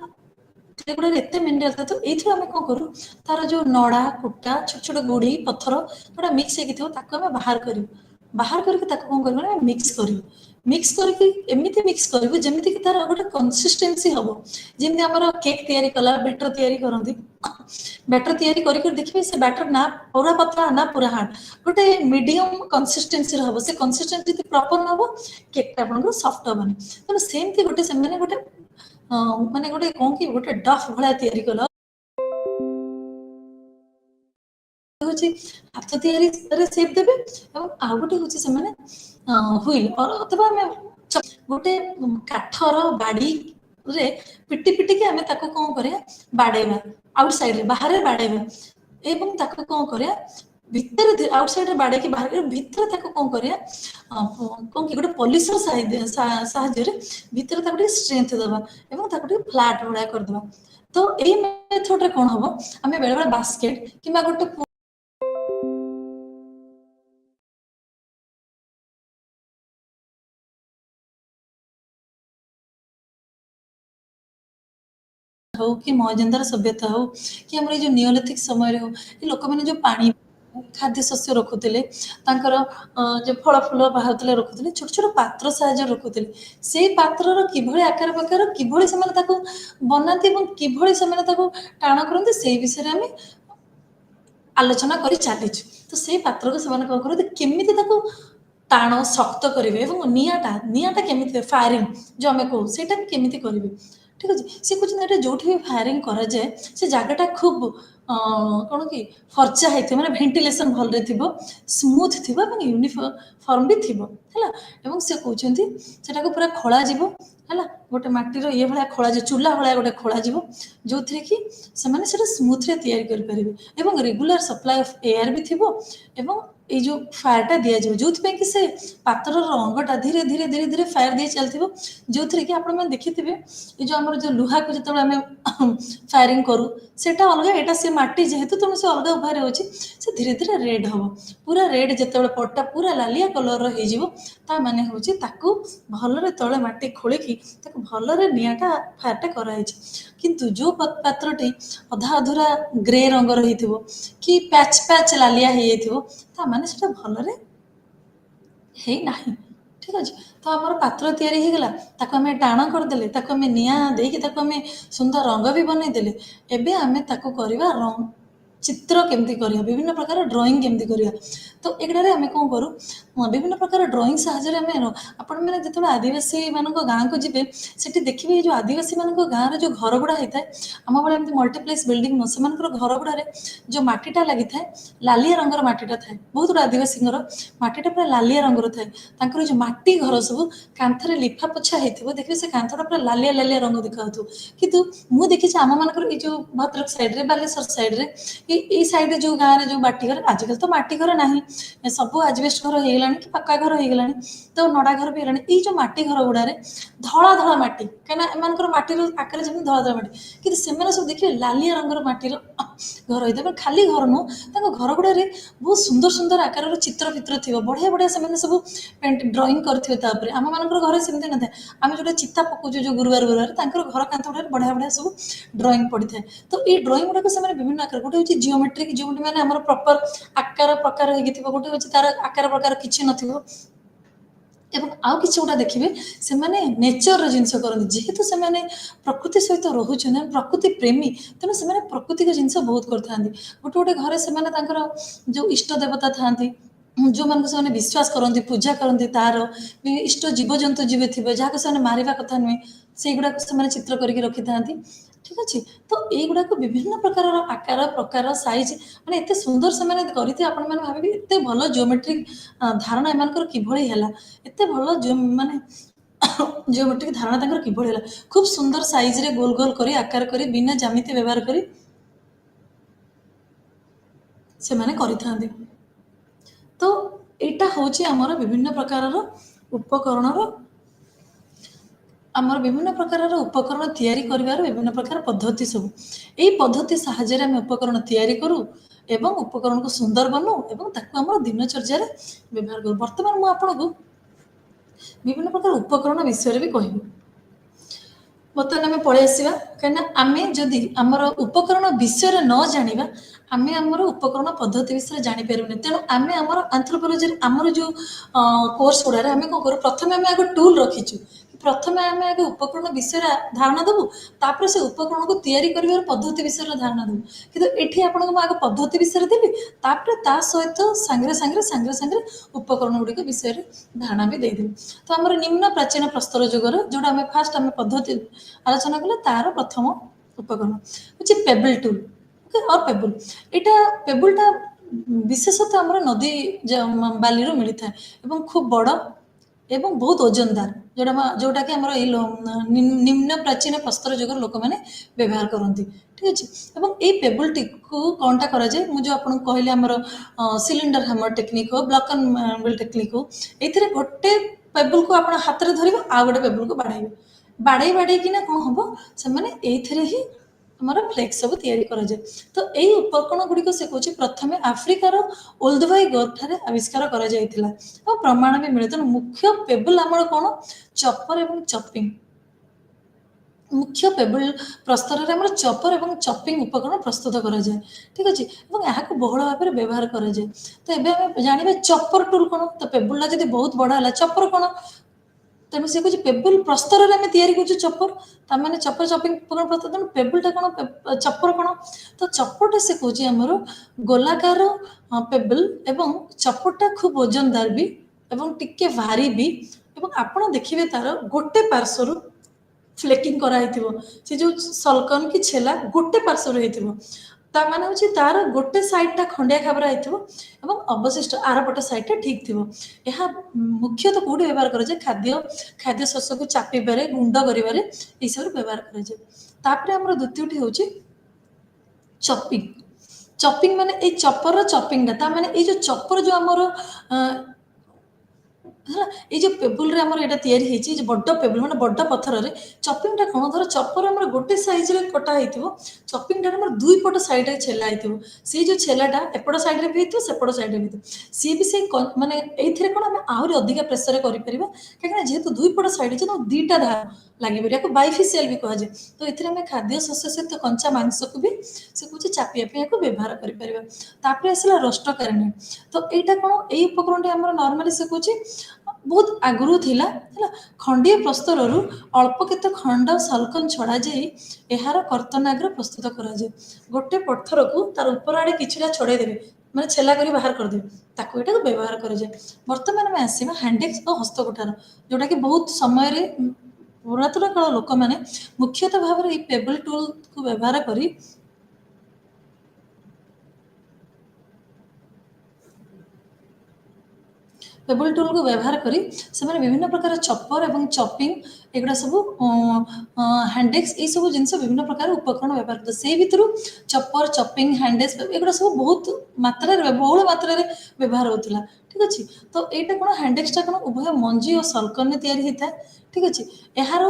गुड़ा एत मिनरल था तो ये आम कौन करूँ तार जो नड़ा कुटा छोट छोट गुड़ी पत्थर जोटा मिक्स होता बाहर करूँ बाहर करके कौन कर मिक्स करके एमती मिक्स करूँ जमीती कि तार गोटे कंसिस्टेंसी हम जमी आम केक तैयारी कला बैटर तैयारी करती बैटर तैयारी करके देखिए से बैटर ना पूरा पतला ना पूरा हार्ड गोटे मीडियम कंसिस्टेंसी हम से कंसिस्टेंसी प्रॉपर हम केकटा आप सफ्ट हेनी तेनाली सेमती गोटे से गोटे माने गोटे कौन कि गोटे डफ भाया तैयारी कला हाथ तैयारी सेप देवे आ गोटे हूँ से व्हील और अथवा ଗୋଟେ କାଠର ବାଡିରେ ପିଟି ପିଟିକି ଆମେ ତାକୁ କଣ କରିବା ବାଡେଇବା ଆଉଟ ସାଇଡରେ ବାହାରେ ବାଡେଇବା ଏବଂ ତାକୁ କଣ କରିବା ଭିତରେ ଆଉଟ ସାଇଡରେ ବାଡେଇକି ବାହାରେ ଭିତରେ ତାକୁ କଣ କରିବା କଣ କି ଗୋଟେ ପଲିସର ସାହାଯ୍ୟରେ ଭିତରେ ତାକୁ ଟିକେ ଷ୍ଟ୍ରେନ୍ଥ ଦେବା ଏବଂ ତାକୁ ଟିକେ ଫ୍ଲାଟ ଭଳିଆ କରିଦେବା। ତ ଏଇ ମେଥଡରେ କଣ ହବ ଆମେ ବେଳେବେଳେ ବାସ୍କେଟ କିମ୍ବା ଗୋଟେ ହଉ କି ମହେନ୍ଦ୍ର ସଭ୍ୟତା ହଉ କି ଆମର ଏଇ ଯୋଉ ନିଓଲିଥିକ ସମୟରେ ହଉ ଏ ଲୋକମାନେ ଯୋଉ ପାଣି ଖାଦ୍ୟ ଶସ୍ୟ ରଖୁଥିଲେ ତାଙ୍କର ଯୋଉ ଫଳ ଫୁଲ ବାହାରୁଥିଲେ ରଖୁଥିଲେ ଛୋଟ ଛୋଟ ପାତ୍ର ସାହାଯ୍ୟରେ ରଖୁଥିଲେ ସେଇ ପାତ୍ରର କିଭଳି ଆକାର ପ୍ରକାର କିଭଳି ସେମାନେ ତାକୁ ବନାନ୍ତି ଏବଂ କିଭଳି ସେମାନେ ତାକୁ ଟାଣ କରନ୍ତି ସେଇ ବିଷୟରେ ଆମେ ଆଲୋଚନା କରି ଚାଲିଛୁ। ତ ସେଇ ପାତ୍ରକୁ ସେମାନେ କଣ କରନ୍ତି କେମିତି ତାକୁ ଟାଣ ଶକ୍ତ କରିବେ ଏବଂ ନିଆଁଟା କେମିତି ଫାୟାରିଂ ଯୋଉ ଆମେ କହୁ ସେଇଟା କେମିତି କରିବେ ଠିକ ଅଛି। ସେ କହୁଛନ୍ତି ଏଟା ଯୋଉଠି ବି ଫାୟାରିଂ କରାଯାଏ ସେ ଜାଗାଟା ଖୁବ କଣ କି ଫର୍ଚା ହେଇଥିବ ମାନେ ଭେଣ୍ଟିଲେସନ ଭଲରେ ଥିବ ସ୍ମୁଥ ଥିବ ଏବଂ ୟୁନିଫର୍ମ ବି ଥିବ ହେଲା। ଏବଂ ସେ କହୁଛନ୍ତି ସେଟାକୁ ପୁରା ଖୋଳାଯିବ ହେଲା ଗୋଟେ ମାଟିର ଇଏ ଭଳିଆ ଖୋଳାଯିବ ଚୁଲା ଭଳିଆ ଗୋଟେ ଖୋଳାଯିବ ଯୋଉଥିରେ କି ସେମାନେ ସେଟା ସ୍ମୁଥରେ ତିଆରି କରିପାରିବେ ଏବଂ ରେଗୁଲାର ସପ୍ଲାଏ ଅଫ ଏୟାର ବି ଥିବ ଏବଂ ଏଇ ଯୋଉ ଫାୟାରଟା ଦିଆଯିବ ଯୋଉଥିପାଇଁ କି ସେ ପାତ୍ରର ରଙ୍ଗଟା ଧୀରେ ଧୀରେ ଧୀରେ ଧୀରେ ଫାୟାର ଦେଇ ଚାଲିଥିବ ଯୋଉଥିରେ କି ଆପଣମାନେ ଦେଖିଥିବେ ଏଇ ଯୋଉ ଆମର ଯୋଉ ଲୁହାକୁ ଯେତେବେଳେ ଆମେ ଫାୟାରିଂ କରୁ ସେଟା ଅଲଗା ଏଇଟା ସେ ମାଟି ଯେହେତୁ ତେଣୁ ସେ ଅଲଗା ଉଭାରେ ଅଛି ସେ ଧୀରେ ଧୀରେ ରେଡ୍ ହବ ପୁରା ରେଡ୍ ଯେତେବେଳେ ପଟଟା ପୁରା ଲାଲିଆ କଲରର ହେଇଯିବ ତା ମାନେ ହଉଛି ତାକୁ ଭଲରେ ତଳେ ମାଟି ଖୋଳିକି ତାକୁ ଭଲରେ ନିଆଁଟା ଫାୟାରଟା କରାହେଇଛି। କିନ୍ତୁ ଯୋଉ ପାତ୍ରଟି ଅଧା ଅଧୁରା ଗ୍ରେ ରଙ୍ଗର ହେଇଥିବ କି ପ୍ୟାଚ ପ୍ୟାଚ ଲାଲିଆ ହେଇଯାଇଥିବ ତା ମାନେ ସେଟା ଭଲରେ ହେଇନାହିଁ ଠିକ ଅଛି। ତ ଆମର ପାତ୍ର ତିଆରି ହେଇଗଲା ତାକୁ ଆମେ ଟାଣ କରିଦେଲେ ତାକୁ ଆମେ ନିଆଁ ଦେଇକି ତାକୁ ଆମେ ସୁନ୍ଦର ରଙ୍ଗ ବି ବନେଇଦେଲେ ଏବେ ଆମେ ତାକୁ କରିବା ଚିତ୍ର କେମିତି କରିବା ବିଭିନ୍ନ ପ୍ରକାର ଡ୍ରଇଂ କେମିତି କରିବା ତ ଏଗୁଡ଼ାରେ ଆମେ କଣ କରୁ ବିଭିନ୍ନ ପ୍ରକାର ଡ୍ରଇଂ ସାହାଯ୍ୟରେ ଆମେ ଆପଣମାନେ ଯେତେବେଳେ ଆଦିବାସୀ ମାନଙ୍କ ଗାଁକୁ ଯିବେ ସେଠି ଦେଖିବେ ଏଇ ଯୋଉ ଆଦିବାସୀ ମାନଙ୍କ ଗାଁରେ ଯୋଉ ଘର ଗୁଡ଼ା ହେଇଥାଏ ଆମ ଭଳିଆ ଏମିତି ମଲ୍ଟିପ୍ଲେକ୍ସ ବିଲ୍ଡିଂ ନୁହଁ ସେମାନଙ୍କର ଘର ଗୁଡ଼ାରେ ଯୋଉ ମାଟିଟା ଲାଗିଥାଏ ଲାଲିଆ ରଙ୍ଗର ମାଟିଟା ଥାଏ ବହୁତ ଗୁଡ଼ା ଆଦିବାସୀଙ୍କର ମାଟିଟା ପୁରା ଲାଲିଆ ରଙ୍ଗର ଥାଏ ତାଙ୍କର ଯୋଉ ମାଟି ଘର ସବୁ କାନ୍ଥରେ ଲିଫା ପୋଛା ହେଇଥିବ ଦେଖିବେ ସେ କାନ୍ଥଟା ପୁରା ଲାଲିଆ ଲାଲିଆ ରଙ୍ଗ ଦେଖାଯାଉଥିବ। କିନ୍ତୁ ମୁଁ ଦେଖିଛି ଆମ ମାନଙ୍କର ଏଇ ଯୋଉ ଭଦ୍ରକ ସାଇଡରେ ବାଲେଶ୍ୱର ସାଇଡରେ ଏଇ ସାଇଡରେ ଯୋଉ ଗାଁରେ ଯୋଉ ମାଟି ଘର ଆଜିକାଲି ତ ମାଟି ଘର ନାହିଁ ସବୁ ଆଜବେଷ୍ଟ ଘର ହେଇଗଲାଣି କି ପକ୍କା ଘର ହେଇଗଲାଣି ତ ନଡା ଘର ବି ହେଇଗଲାଣି ଏଇ ଯୋଉ ମାଟି ଘର ଗୁଡାରେ ଧଳା ଧଳା ମାଟି କାହିଁକିନା ଏମାନଙ୍କର ମାଟିର ଆକାର ଯେମିତି ଧଳା ଧଳା ମାଟି କିନ୍ତୁ ସେମାନେ ସବୁ ଦେଖିବେ ଲାଲିଆ ରଙ୍ଗର ମାଟିର ଘର ହେଇଥିବ ଖାଲି ଘର ନୁହଁ ତାଙ୍କ ଘର ଗୁଡାରେ ବହୁତ ସୁନ୍ଦର ସୁନ୍ଦର ଆକାରର ଚିତ୍ର ଫିତ୍ର ଥିବ ବଢିଆ ବଢିଆ ସେମାନେ ସବୁ ଡ୍ରଇଂ କରିଥିବେ ତା ଉପରେ ଆମ ମାନଙ୍କର ଘରେ ସେମିତି ନଥାଏ ଆମେ ଯୋଉଟା ଚିତା ପକଉଛୁ ଯୋଉ ଗୁରୁବାର ଗୁରୁବାର ତାଙ୍କର ଘର କାନ୍ଥ ଗୁଡାରେ ବଢିଆ ବଢିଆ ସବୁ ଡ୍ରଇଂ ପଡିଥାଏ। ତ ଏଇ ଡ୍ରଇଂ ଗୁଡାକ ସେମାନେ ବିଭିନ୍ନ ଆକାର ଗୋଟେ ହଉଛି ଜିଓମେଟ୍ରିକ ଜିଓମେଟ୍ରି ମାନେ ଆମର ପ୍ରପର ଆକାର ପ୍ରକାର ହେଇକି ଥିବ ଗୋଟେ ହଉଛି ତାର ଆକାର ପ୍ରକାର କିଛି ନଥିବ ଏବଂ ଆଉ କିଛି ଗୁଡ଼ା ଦେଖିବେ ସେମାନେ ନେଚରର ଜିନିଷ କରନ୍ତି ଯେହେତୁ ସେମାନେ ପ୍ରକୃତି ସହିତ ରହୁଛନ୍ତି ପ୍ରକୃତି ପ୍ରେମୀ ତେଣୁ ସେମାନେ ପ୍ରକୃତିକ ଜିନିଷ ବହୁତ କରିଥାନ୍ତି। ଗୋଟେ ଗୋଟେ ଘରେ ସେମାନେ ତାଙ୍କର ଯୋଉ ଇଷ୍ଟ ଦେବତା ଥାଆନ୍ତି ଯୋଉମାନଙ୍କୁ ସେମାନେ ବିଶ୍ୱାସ କରନ୍ତି ପୂଜା କରନ୍ତି ତାର ଇଷ୍ଟ ଜୀବଜନ୍ତୁ ଯିବେ ଥିବେ ଯାହାକୁ ସେମାନେ ମାରିବା କଥା ନୁହେଁ ସେଇଗୁଡାକୁ ସେମାନେ ଚିତ୍ର କରିକି ରଖିଥାନ୍ତି ଠିକ ଅଛି। ତ ଏଇଗୁଡାକୁ ବିଭିନ୍ନ ପ୍ରକାରର ଆକାର ପ୍ରକାର ସାଇଜ ମାନେ ଏତେ ସୁନ୍ଦର ସେମାନେ କରିଥିବେ ଆପଣ ମାନେ ଭାବିବେ ଏତେ ଭଲ ଜିଓମେଟ୍ରିକ ଧାରଣା ଏମାନଙ୍କର କିଭଳି ହେଲା ଏତେ ଭଲ ମାନେ ଜିଓମେଟ୍ରିକ ଧାରଣା ତାଙ୍କର କିଭଳି ହେଲା ଖୁବ ସୁନ୍ଦର ସାଇଜରେ ଗୋଲ ଗୋଲ କରି ଆକାର କରି ବିନା ଜ୍ୟାମିତି ବ୍ୟବହାର କରି ସେମାନେ କରିଥାନ୍ତି। ତ ଏଇଟା ହଉଛି ଆମର ବିଭିନ୍ନ ପ୍ରକାରର ଉପକରଣର ଆମର ବିଭିନ୍ନ ପ୍ରକାରର ଉପକରଣ ତିଆରି କରିବାର ବିଭିନ୍ନ ପ୍ରକାର ପଦ୍ଧତି ସବୁ ଏଇ ପଦ୍ଧତି ସାହାଯ୍ୟରେ ଆମେ ଉପକରଣ ତିଆରି କରୁ ଏବଂ ଉପକରଣକୁ ସୁନ୍ଦର ବନଉ ଏବଂ ତାକୁ ଆମର ଦିନଚର୍ଯ୍ୟାରେ ବ୍ୟବହାର କରୁ। ବର୍ତ୍ତମାନ ମୁଁ ଆପଣଙ୍କୁ ବିଭିନ୍ନ ପ୍ରକାର ଉପକରଣ ବିଷୟରେ ବି କହିବି। ବର୍ତ୍ତମାନ ଆମେ ପଳେଇ ଆସିବା କାହିଁକିନା ଆମେ ଯଦି ଆମର ଉପକରଣ ବିଷୟରେ ନ ଜାଣିବା ଆମେ ଆମର ଉପକରଣ ପଦ୍ଧତି ବିଷୟରେ ଜାଣିପାରିବୁନି ତେଣୁ ଆମେ ଆମର ଆନ୍ଥ୍ରୋପୋଲୋଜିରେ ଆମର ଯୋଉ କୋର୍ସ ଗୁଡାରେ ଆମେ କଣ କରୁ ପ୍ରଥମେ ଆମେ ଆଗ ଟୁଲ ରଖିଛୁ ପ୍ରଥମେ ଆମେ ଆଗ ଉପକରଣ ବିଷୟରେ ଧାରଣା ଦେବୁ ତାପରେ ସେ ଉପକରଣକୁ ତିଆରି କରିବାର ପଦ୍ଧତି ବିଷୟରେ ଧାରଣା ଦେବୁ କିନ୍ତୁ ଏଠି ଆପଣଙ୍କୁ ମୁଁ ଆଗ ପଦ୍ଧତି ବିଷୟରେ ଦେବି ତାପରେ ତା ସହିତ ସାଙ୍ଗରେ ଉପକରଣ ଗୁଡିକ ବିଷୟରେ ଧାରଣା ବି ଦେଇଦେବି। ତ ଆମର ନିମ୍ନ ପ୍ରାଚୀନ ପ୍ରସ୍ତର ଯୁଗର ଯୋଉଟା ଆମେ ଫାଷ୍ଟ ଆମେ ପଦ୍ଧତି ଆଲୋଚନା କଲେ ତାର ପ୍ରଥମ ଉପକରଣ ହଉଛି ପେବଲ ଟୁଲ ଅର୍ ପେବୁଲ ଏଇଟା ପେବୁଲଟା ବିଶେଷତଃ ଆମର ନଦୀ ବାଲିରୁ ମିଳିଥାଏ ଏବଂ ଖୁବ ବଡ ଏବଂ ବହୁତ ଓଜନଦାର, ଯୋଉଟାକି ଆମର ଏଇ ନିମ୍ନ ପ୍ରାଚୀନ ପ୍ରସ୍ତର ଯୁଗର ଲୋକମାନେ ବ୍ୟବହାର କରନ୍ତି। ଠିକ ଅଛି। ଏବଂ ଏଇ ପେବୁଲଟିକୁ କ'ଣଟା କରାଯାଏ, ମୁଁ ଯେଉଁ ଆପଣଙ୍କୁ କହିଲି ଆମର ସିଲିଣ୍ଡର ହ୍ୟାମର ଟେକ୍ନିକ୍ ହଉ, ବ୍ଲକ୍ ଆଣ୍ଡ ୱିଲ୍ ଟେକ୍ନିକ୍ ହଉ, ଏଇଥିରେ ଗୋଟେ ପେବୁଲକୁ ଆପଣ ହାତରେ ଧରିବେ, ଆଉ ଗୋଟେ ପେବୁଲକୁ ବାଡ଼େଇବେ, ବାଡ଼େଇକିନା କ'ଣ ହେବ, ସେମାନେ ଏଇଥିରେ ହିଁ ଆମର ଫ୍ଲେକ୍ସ ସବୁ ତିଆରି କରାଯାଏ। ତ ଏଇ ଉପକରଣ ଗୁଡ଼ିକ ସେ କହୁଛି ପ୍ରଥମେ ଆଫ୍ରିକାର ଓଲ୍ଡଭାଇ ଗୋର୍ଠାରେ ଆବିଷ୍କାର କରାଯାଇଥିଲା ଆଉ ପ୍ରମାଣ ବି ମିଳେ। ତେଣୁ ମୁଖ୍ୟ ପେବୁଲ ଆମର କ'ଣ, ଚପର ଏବଂ ଚପିଂ। ମୁଖ୍ୟ ପେବୁଲ ପ୍ରସ୍ତରରେ ଆମର ଚପର ଏବଂ ଚପିଂ ଉପକରଣ ପ୍ରସ୍ତୁତ କରାଯାଏ। ଠିକ ଅଛି। ଏବଂ ଏହାକୁ ବହୁଳ ଭାବରେ ବ୍ୟବହାର କରାଯାଏ। ତ ଏବେ ଆମେ ଜାଣିବା ଚପର ଟୁଲ କ'ଣ। ତ ପେବୁଲଟା ଯଦି ବହୁତ ବଡ଼ ହେଲା, ଚପର କ'ଣ, ତେଣୁ ସେ କହୁଛି ପେବୁଲ ପ୍ରସ୍ତରରେ ଆମେ ତିଆରି କରୁଛୁ ଚପର, ତାମାନେ ଚପର ଚପିଂ ଉପକରଣ ପ୍ରସ୍ତୁତ। ତେଣୁ ପେବୁଲଟା କ'ଣ, ଚପର କ'ଣ, ତ ଚପରଟା ସେ କହୁଛି ଆମର ଗୋଲାକାର ପେବୁଲ ଏବଂ ଚପରଟା ଖୁବ୍ ଓଜନଦାର ବି ଏବଂ ଟିକେ ଭାରି ବି, ଏବଂ ଆପଣ ଦେଖିବେ ତାର ଗୋଟେ ପାର୍ଶ୍ୱରୁ ଫ୍ଲେକିଂ କରାହେଇଥିବ, ସେ ଯେଉଁ ସଲକନ କି ଛେଲା ଗୋଟେ ପାର୍ଶ୍ୱରୁ ହେଇଥିବ, ତା ମାନେ ହେଉଛି ତାର ଗୋଟେ ସାଇଡ୍ଟା ଖଣ୍ଡିଆ ଖାବରା ହେଇଥିବ ଏବଂ ଅବଶିଷ୍ଟ ଆରପଟ ସାଇଡ୍ଟା ଠିକ୍ ଥିବ। ଏହା ମୁଖ୍ୟତଃ କେଉଁଠି ବ୍ୟବହାର କରାଯାଏ, ଖାଦ୍ୟ ଶସ୍ୟକୁ ଚାପିବାରେ, ଗୁଣ୍ଡ କରିବାରେ ଏଇସବୁ ବ୍ୟବହାର କରାଯାଏ। ତାପରେ ଆମର ଦ୍ୱିତୀୟଟି ହେଉଛି ଚପିଂ। ଚପିଂ ମାନେ ଏଇ ଚପରର ଚପିଂଟା, ତା ମାନେ ଏଇ ଯେଉଁ ଚପର ଯେଉଁ ଆମର ହେଲା, ଏଇ ଯେଉଁ ପେବୁଲରେ ଆମର ଏଇଟା ତିଆରି ହେଇଛି, ଏ ବଡ଼ ପେବୁଲ ମାନେ ବଡ଼ ପଥରରେ, ଚପିଂଟା କ'ଣ, ଧର ଚପର ଆମର ଗୋଟେ ସାଇଜରେ କଟା ହେଇଥିବ, ଚପିଂଟା ଆମର ଦୁଇ ପଟ ସାଇଡରେ ଛେଲା ହେଇଥିବ। ସେଇ ଯେଉଁ ଛେଲାଟା ଏପଟ ସାଇଡରେ ବି ହେଇଥିବ, ସେପଟ ସାଇଡରେ ବି ହେଇଥିବ, ସିଏ ବି ସେଇ ମାନେ ଏଇଥିରେ କ'ଣ ଆମେ ଆହୁରି ଅଧିକା ପ୍ରେସରରେ କରିପାରିବା, କାହିଁକିନା ଯେହେତୁ ଦୁଇ ପଟ ସାଇଡ ଅଛି ନା, ଦିଟା ଧାର ଲାଗିବ, ଏହାକୁ ବାଇଫିସିଆଲ ବି କୁହାଯାଏ। ତ ଏଥିରେ ଆମେ ଖାଦ୍ୟ ଶସ୍ୟ ସହିତ କଞ୍ଚା ମାଂସକୁ ବି ସେ କହୁଛି ଚାପିବା ପାଇଁ ଏହାକୁ ବ୍ୟବହାର କରିପାରିବା। ତାପରେ ଆସିଲା ରୋଷ୍ଟକାରିଣୀ। ତ ଏଇଟା କ'ଣ, ଏଇ ଉପକରଣଟି ଆମର ନର୍ମାଲି ସେ କହୁଛି ବହୁତ ଆଗରୁ ଥିଲା ହେଲା। ଖଣ୍ଡିଏ ପ୍ରସ୍ତରରୁ ଅଳ୍ପ କେତେ ଖଣ୍ଡ ସଲକନ ଛଡ଼ାଯାଇ ଏହାର କର୍ତ୍ତନାଗ୍ର ପ୍ରସ୍ତୁତ କରାଯାଏ। ଗୋଟେ ପଥରକୁ ତାର ଉପର ଆଡ଼େ କିଛିଟା ଛଡ଼େଇ ଦେବେ, ମାନେ ଛେଲା କରି ବାହାର କରିଦେବେ, ତାକୁ ଏଟାକୁ ବ୍ୟବହାର କରାଯାଏ। ବର୍ତ୍ତମାନ ଆମେ ଆସିବା ହ୍ୟାଣ୍ଡେକ୍ସ ଓ ହସ୍ତକୁଠାର, ଯୋଉଟାକି ବହୁତ ସମୟରେ ପୁରାତନ କାଳ ଲୋକମାନେ ମୁଖ୍ୟତଃ ଭାବରେ ଏଇ ପେବୁଲ ଟୁଲକୁ ବ୍ୟବହାର କରି ପେବୁଲ ଟୁଲକୁ ବ୍ୟବହାର କରି ସେମାନେ ବିଭିନ୍ନ ପ୍ରକାର ଚପର ଏବଂ ଚପିଂ ଏଗୁଡ଼ା ସବୁ ହ୍ୟାଣ୍ଡେକ୍ସ ଏଇସବୁ ଜିନିଷ ବିଭିନ୍ନ ପ୍ରକାର ଉପକରଣ ବ୍ୟବହାର କରୁଥିଲେ। ସେଇ ଭିତରୁ ଚପର, ଚପିଂ, ହ୍ୟାଣ୍ଡେକ୍ସ ଏଗୁଡ଼ା ସବୁ ବହୁତ ମାତ୍ରାରେ, ବହୁଳ ମାତ୍ରାରେ ବ୍ୟବହାର ହେଉଥିଲା। ଠିକ ଅଛି। ତ ଏଇଟା କ'ଣ, ହ୍ୟାଣ୍ଡେକ୍ସଟା କ'ଣ ଉଭୟ ମଞ୍ଜି ଓ ସଲକନରେ ତିଆରି ହେଇଥାଏ। ଠିକ ଅଛି। ଏହାର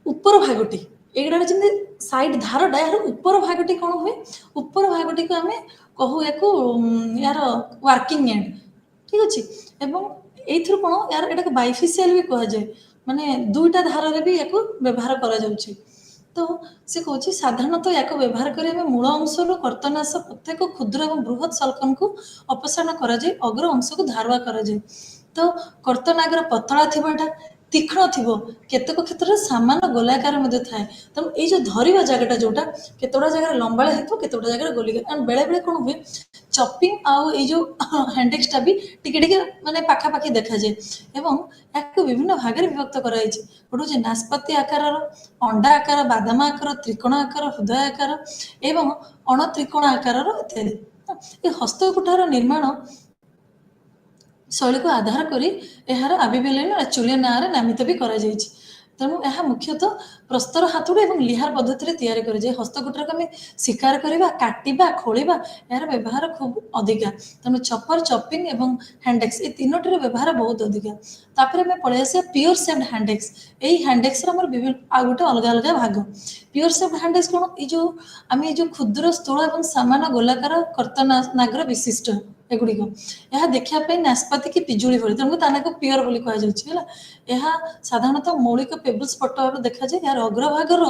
ଉପର ଭାଗଟି, ଏଇଗୁଡ଼ା ଯେମିତି ସାଇଡ୍ ଧାରଟା, ଏହାର ଉପର ଭାଗଟି କ'ଣ ହୁଏ, ଉପର ଭାଗଟିକୁ ଆମେ କହୁ ୟାକୁ ୟାର ୱାର୍କିଂ ଏଣ୍ଡ। ଠିକ ଅଛି। ଏବଂ ଏଇଥିରୁ କ'ଣ, ଏଟାକୁ ବାଇଫିସିଆଲ ବି କୁହାଯାଏ, ମାନେ ଦୁଇଟା ଧାରରେ ବି ୟାକୁ ବ୍ୟବହାର କରାଯାଉଛି। ତ ସେ କହୁଛି ସାଧାରଣତଃ ୟାକୁ ବ୍ୟବହାର କରି ଆମେ ମୂଳ ଅଂଶରୁ କର୍ତ୍ତନାଶ ପ୍ରତ୍ୟେକ କ୍ଷୁଦ୍ର ଏବଂ ବୃହତ୍ ସଲକନକୁ ଅପସାରଣ କରାଯାଇ ଅଗ୍ର ଅଂଶକୁ ଧାରୁଆ କରାଯାଏ। ତ କର୍ତ୍ତନାଗ୍ର ପତଳା ଥିବ, ଏଇଟା ତୀକ୍ଷ୍ଣ ଥିବ, କେତେକ କ୍ଷେତ୍ରରେ ସାମାନ୍ୟ ଗୋଲାକାର ମଧ୍ୟ ଥାଏ। ତେଣୁ ଏଇ ଯେଉଁ ଧରିବା ଜାଗାଟା ଯୋଉଟା କେତେଗୁଡ଼ା ଜାଗାରେ ଲମ୍ବାଳିଆ ହେଇଥିବ, କେତେଗୁଡ଼ା ଜାଗାରେ ଗୋଲିକା, କାରଣ ବେଳେବେଳେ କ'ଣ ହୁଏ, ଚପିଂ ଆଉ ଏଇ ଯେଉଁ ହ୍ୟାଣ୍ଡେକ୍ସଟା ବି ଟିକେ ଟିକେ ମାନେ ପାଖାପାଖି ଦେଖାଯାଏ। ଏବଂ ଏହାକୁ ବିଭିନ୍ନ ଭାଗରେ ବିଭକ୍ତ କରାଯାଇଛି। ଗୋଟେ ହେଉଛି ନାସ୍ପାତି ଆକାରର, ଅଣ୍ଡା ଆକାର, ବାଦାମ ଆକାର, ତ୍ରିକୋଣ ଆକାର, ହୃଦୟ ଆକାର ଏବଂ ଅଣତ୍ରିକୋଣ ଆକାରର ଇତ୍ୟାଦି। ଏ ହସ୍ତକୁଠାର ନିର୍ମାଣ ଶୈଳୀକୁ ଆଧାର କରି ଏହାର ଆବିବେଲନ ଆଚୁଲ୍ୟ ନାଁରେ ନାମିତ ବି କରାଯାଇଛି। ତେଣୁ ଏହା ମୁଖ୍ୟତଃ ପ୍ରସ୍ତର ହାତୁଡ଼ି ଏବଂ ଲିହାର ପଦ୍ଧତିରେ ତିଆରି କରାଯାଏ। ହସ୍ତକୁଟାକୁ ଆମେ ଶିକାର କରିବା, କାଟିବା, ଖୋଳିବା, ଏହାର ବ୍ୟବହାର ଖୁବ୍ ଅଧିକା। ତେଣୁ ଚପର, ଚପିଂ ଏବଂ ହ୍ୟାଣ୍ଡେକ୍ସ ଏ ତିନୋଟିର ବ୍ୟବହାର ବହୁତ ଅଧିକା। ତାପରେ ଆମେ ପଳେଇ ଆସିବା ପିଓର ସେପ୍ଟ ହ୍ୟାଣ୍ଡେକ୍ସ। ଏଇ ହ୍ୟାଣ୍ଡେକ୍ସର ଆମର ଆଉ ଗୋଟେ ଅଲଗା ଅଲଗା ଭାଗ। ପିଓର ସେପ୍ଟ ହ୍ୟାଣ୍ଡେକ୍ସ କ'ଣ, ଆମେ ଏଇ ଯେଉଁ କ୍ଷୁଦ୍ର ସ୍ଥୂଳ ଏବଂ ସାମାନ୍ୟ ଗୋଲାକାର କର୍ତ୍ତନାଗ୍ର ବିଶିଷ୍ଟ ଏଗୁଡ଼ିକ, ଏହା ଦେଖିବା ପାଇଁ ନାସ୍ପାତି କି ପିଜୁଳି ଭଳି, ତେଣୁ ତା ନାଁକୁ ପିଓର ବୋଲି କୁହାଯାଉଛି ହେଲା। ଏହା ସାଧାରଣତଃ ମୌଳିକ ପେବୁଲ୍ସ ପଟ ଭାବରେ ଦେଖାଯାଏ। ଏହାର ଅଗ୍ରଭାଗର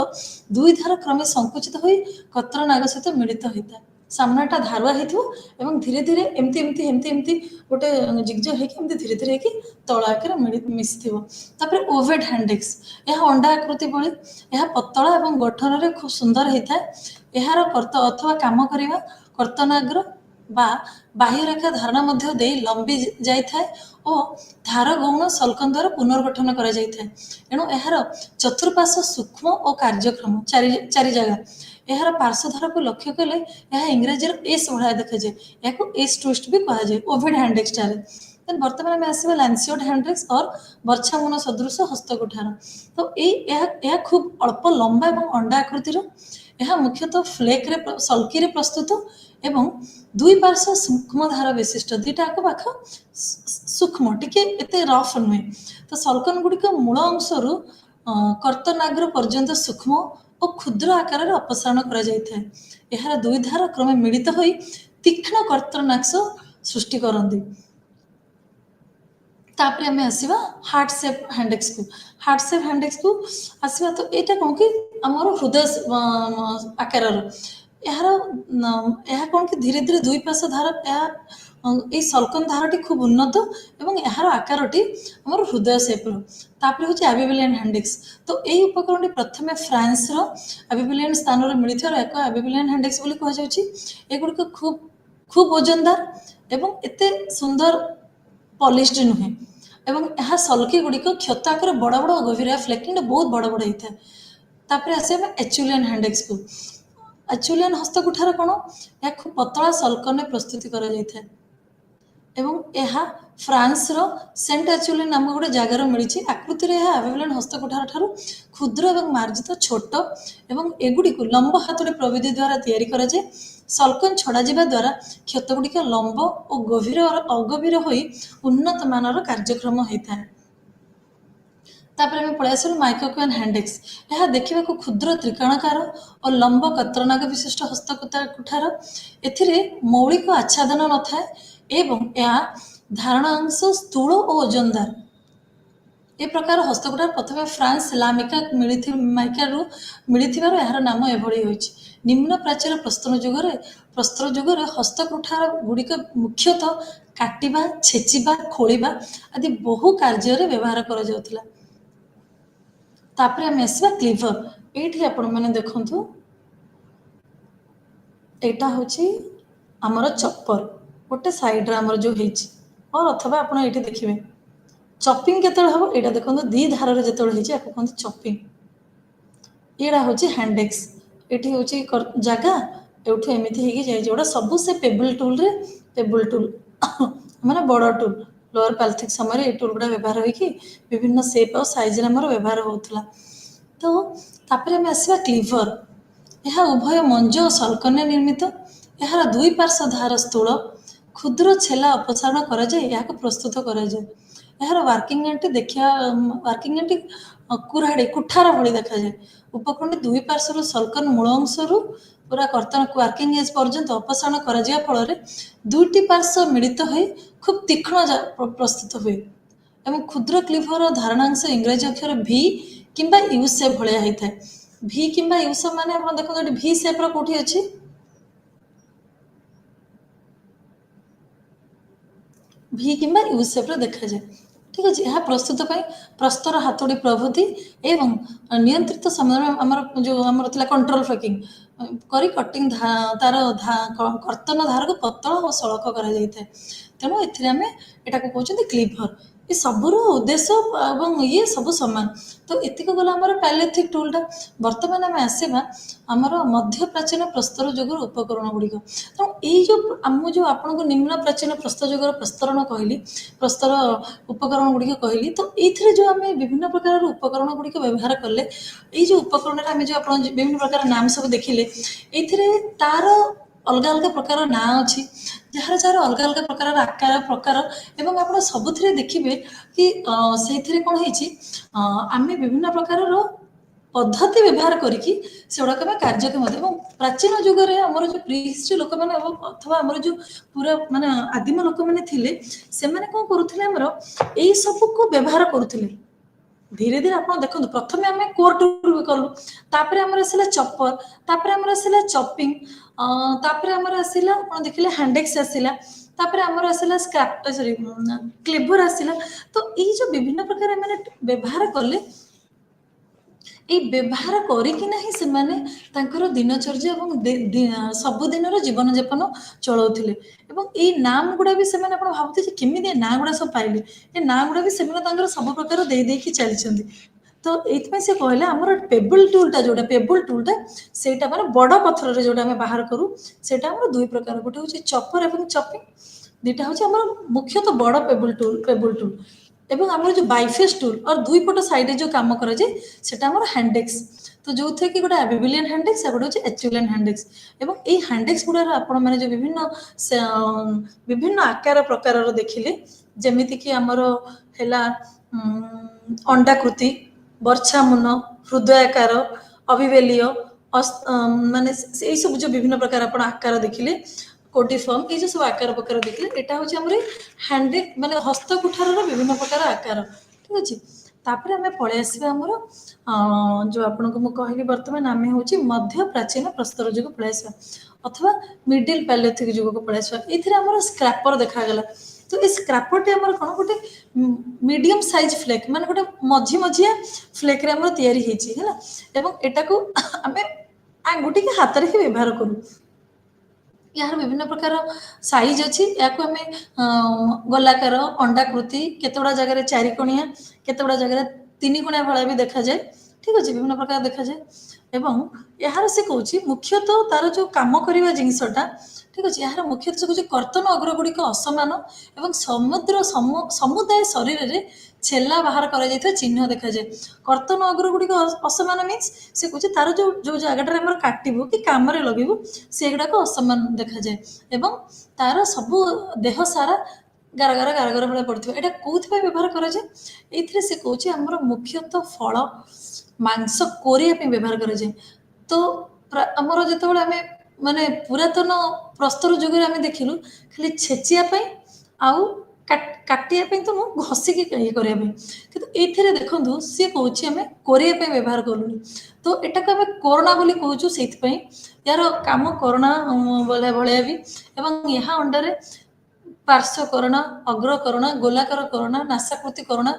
ଦୁଇ ଧାର କ୍ରମେ ସଂକୁଚିତ ହୋଇ କର୍ତ୍ତନାଗ ସହିତ ମିଳିତ ହୋଇଥାଏ। ସାମ୍ନାଟା ଧାରୁଆ ହେଇଥିବ ଏବଂ ଧୀରେ ଧୀରେ ଏମିତି ଏମିତି ଏମିତି ଏମିତି ଗୋଟେ ଜିଗଜ ହେଇକି ଏମିତି ଧୀରେ ଧୀରେ ହେଇକି ତଳ ଆକାରରେ ମିଶିଥିବ। ତାପରେ ଓଭେଟ୍ ହ୍ୟାଣ୍ଡେକ୍ସ, ଏହା ଅଣ୍ଡା ଆକୃତି ଭଳି, ଏହା ପତଳା ଏବଂ ଗଠନରେ ଖୁବ୍ ସୁନ୍ଦର ହେଇଥାଏ। ଏହାର ଅଥବା କାମ କରିବା କର୍ତ୍ତନାଗ୍ର ବା ବାହ୍ୟରେଖା ଧାରଣା ମଧ୍ୟ ଦେଇ ଲମ୍ବି ଯାଇଥାଏ ଓ ଧାର ଗୌଣ ସଲକନ ଦ୍ୱାରା ପୁନର୍ଗଠନ କରାଯାଇଥାଏ। ଏଣୁ ଏହାର ଚତୁଃପାର୍ଶ୍ୱ ସୂକ୍ଷ୍ମ ଓ କାର୍ଯ୍ୟକ୍ରମ ଚାରି ଜାଗା। ଏହାର ପାର୍ଶ୍ୱଧାରକୁ ଲକ୍ଷ୍ୟ କଲେ ଏହା ଇଂରାଜୀର ଏସ୍ ଭଳିଆ ଦେଖାଯାଏ। ଏହାକୁ ଏସ୍ ଟ୍ୱିଷ୍ଟ ବି କୁହାଯାଏ ଓଭେଟ୍ ହ୍ୟାଣ୍ଡେକ୍ସଟାରେ। देन वर्तमान आम आसवा लैंसियोट हैंड्रिक्स और बर्छामुन सदृश हस्तकुठार। तो यह खूब अल्प लंबा और अंडा आकृतिर, यह मुख्यतः फ्लेक रे सल्की रे प्रस्तुत एवं दुई पार्श्व सूक्ष्म धार विशिष्ट, दुईटा आक पाख सूक्ष्म टिके एते रफ नुहे। तो सल्कन गुड़िक मूल अंशरू कर्तनाग्र पर्यंत सूक्ष्म और क्षुद्र आकार अपसारण करा जाय थाए। एहार दुई धार क्रमे मिलित होई तीक्ष्ण कर्तनाक्ष सृष्टि करती। तापर आम आसवा हार्ट सेप हैंडेक्स को। हार्ट सेप हैंडेक्स को आसवा तो यहाँ कौन कि आमर हृदय आकार यार यह कौन कि धीरे धीरे दुई पार्श्व धार यह सल्कन धारटी खूब उन्नत एवं यार आकारटी आमर हृदय सेप्र। तापर हूँ एबिबिलियन हैंडेक्स। तो यही उपकरण प्रथम फ्रांस एबिबिलियन स्थान में मिलता एक एबिबिलियन हैंडेक्स एगुड़िक खूब खूब ओजनदार एवं एते सुंदर पॉलिश्ड नुहे एवं यह सल्की गुड़िक क्षत आकार बड़ बड़ गभीर फ्लेकिंग बहुत बड़ बड़ होता है। तापर आसे एचुलियन हैंडेक्स को। एचुलियन हस्तकुठार कौन यह खूब पतला सल्कन में प्रस्तुति करा जाता है एवं यह फ्रांस सेंट एचुलियन नाम गोटे जगार मिली। आकृति में यह एबिबिलियन हस्तकुठार ठारू क्षुद्र और मार्जित छोट एवं एगुड़ी लंब हाथोड़ी प्रविधि द्वारा तैयारी करा जाए। सल्कन छड़ा जावा द्वारा क्षत गुड़िक लंब और गभीर और अगभीर होई उन्नत मानर कार्यक्रम होता है। तापर आम पलि आसलु माइक्रोक्वेन हैंडेक्स। यह देखा क्षुद्र त्रिकोणाकार और लंब कतरनाग विशिष्ट हस्तकुठार। एथिरे मौलिक आच्छादन न थाए एवं यह धारणा अंश स्थूल और ओजनदार। ए प्रकार हस्तकुठार प्रथम फ्रांस लामिका मिलिथिबारु यार नाम एभଳି होइछि। निम्न प्राचीर प्रस्तर जुगर हस्तकुठार गुड़िक मुख्यतः काटिबा, छेचिबा, खोलिबा आदि बहु कार्य व्यवहार करा जाउथिला। तापर आम आसवा क्लीवर। ये आपण मैंने देखु यहाँ हूँ आमर चपर गोटे सैड्रे आमर जो होती और अथवा आप ये देखिए चपिंग केत हम यहाँ देखो दी धार जो कहते चपिंग। यहाँ हूँ हैंडेक्स। ये हूँ जगह एठू एमती हो जोड़ा सब से पेबल टूल रे पेबल टूल माने बड़ टूल लोअर पैल्थिक समय ये टूल गुड़ा व्यवहार होगी विभिन्न सेप और साइज व्यवहार होता। तो तापर आम आसवा क्लीवर। यह उभय मंज और सल्कन निर्मित। यार दुई पार्श्व धार स्थूल क्षुद्र छेला अपसारण करा जाए यहाँ प्रस्तुत करा जाए। यार वर्किंग एंटी देखा वर्किंग एंटी कुराड़ी कुठार भली देखा जाए। उपकरण दुई पार्श्व सल्कन मूल अंशरू पूरा कर्तन वर्किंग एज पर्यंत अपसारण करा जाए फल दुईटी पार्श्व मिलित हो खूब तीक्ष्ण प्रस्तुत हुए एवं क्षुद्र क्लीवर धारणांश इंग्रजी अक्षर भी किंबा यू सेप भाया होता है। भी किंबा यू सेप माने आप देखो भी सेप कोठी अच्छी भी किंबा यू सेप देखा जाए। ठीक अच्छे यह प्रस्तुत प्रस्तर हाथोड़ी प्रभृति एवं नियंत्रित समय आमर जो आमर कंट्रोल फेकिंग करी कटिंग तार कर्तन धार को पतला और सड़क करा जाए। तेणु एटा को कहते क्लीवर। ये सबूर उद्देश्य और ये सब सामान। तो एतिक गला आमर पैलेथिक टूलटा। बर्तमान आम आसवा आमर मध्य प्राचीन प्रस्तर जुगर उपकरण गुड़िक। तो ये जो आपन को निम्न प्राचीन प्रस्तर जुगर प्रस्तरण कहली प्रस्तर उपकरण गुड़िक कहली। तो ये जो आम विभिन्न प्रकार उपकरण गुड़िक व्यवहार कले ये जो उपकरण आम जो आप विभिन्न प्रकार नाम सब देखिले ये तार अलग अलग प्रकार ना अच्छी जार जार अलग अलग प्रकार आकार प्रकार एवं आप सब देखिए कि से कौन आम विभिन्न प्रकार पद्धति व्यवहार करके सेगुड़ाक आम कार्यक्षम प्राचीन जुगर आमर जो प्री हिस्ट्री लोक मैंने अथवा आमर जो पूरा माने आदिम लोक मैंने थिले से माने कौन करुथिले आमर एई सब को व्यवहार करुथिले। धीरे धीरे आप देखो प्रथम आम कोर टूल कलु तापर आमर आसला चपर तापर आमर आसला चपिंग तापर आमर आसला आप देखिले हैंडेक्स आसला तापर आमर आसला स्क्रैप सॉरी क्लीवर आसला। तो ये जो विभिन्न प्रकार मैंने व्यवहार कले ये व्यवहार कर दिनचर्या और सबुदिन जीवन जापन चलाउथिले एवं ये नाम गुड़ा भी सेमाने आपण भाबुथे केमिति ना गुड़ा सब पाइले ये ना गुड़ा भी सेमाने सब प्रकार दे देकी चलछन्ती। तो ये से कहले आमर पेबल टूलटा जोटा पेबल टूलटा सेटा माने बड़ पत्थर रे जोटा हम बाहर करू सेटा हमर दुई प्रकार गोटे होची चपर एवं चपिंग दुईटा हूँ आम मुख्यतः बड़ पेबुल टूल एवं आम जो बाइफेस टूल और दुई पट साइड जो कम कराए सेटा आम हैंडेक्स तो जो थे कि गोटे बिबिलियन हैंडेक्स गोटे हूँ एचुलियन हैंडेक्स एवं यही हैंडेक्स गुड़ार आपण मैंने जो विभिन्न आकार प्रकार देखिले जमीती कि आमर है अंडाकृति बर्छा मुन हृदयाकार अभिवेलीय माने यही सब जो विभिन्न प्रकार आप आकार देखिले कोटिफर्म ये जो सब आकार प्रकार देखिले एटा हूँ आम हैंडेक माने हस्तकुठार विभिन्न प्रकार आकार ठीक अच्छे तापर आम पलि आसवा आमर जो आपन को कहली बर्तमान आम हूँ मध्य प्राचीन प्रस्तर जुग पलि आसवा अथवा मिडिल पैलियोथिक जुग को पलि आसवा ये स्क्रैपर देखागला तो ये स्क्रैपर टे आमर कौन गोटे मीडियम साइज फ्लेक माने गोटे मझी मझिया फ्लेक रे आमर तैयारी होइछि हैला एवं एटा को आमे आंगुठी के हाथ रे ही व्यवहार करू यार विभिन्न प्रकार साइज अच्छी या गोलाकार अंडाकृति केतगुड़ा जगह चारिकोणिया केतगुड़ा जगह तीन कोणिया भाया भी देखा जाए ठीक अच्छे विभिन्न प्रकार देखा जाए एवं यार से कौन मुख्यतः तार जो कम करवा जिनसटा ठीक अच्छे यार मुख्यतः से कौन कर्तन अग्र गुड़िक असमान एवं समुदाय शरीर में छेला बाहर कर चिन्ह देखा जाए कर्तन अग्र गुड़िक असमान मीन्स से कौन तार जो जो जगह काटबू कि कम लगेबू से गुड़ाक असमान देखा जाए एवं तार सबू देह सारा गारगार गारगार भाई पड़ता है यहाँ कौन व्यवहार कराए ये से कौन आमर मुख्यतः फल मांस कोरिया व्यवहार कराए तो आमर जो आम माने पुरातन प्रस्तर जुग आम देखिलु खाली छेचिया आउ काटिया तो नु घसिकी ये करने कि देखु सी कौन आम कोरिया व्यवहार करूँ तो यहाँ को आम कोरोना बोली कहूँ से यार कम कोरोना भाया भी एवं यहाँ अंडर पार्श्व कोरोना अग्र कोरोना गोलाकार कोरोना नासाकृति कोरोना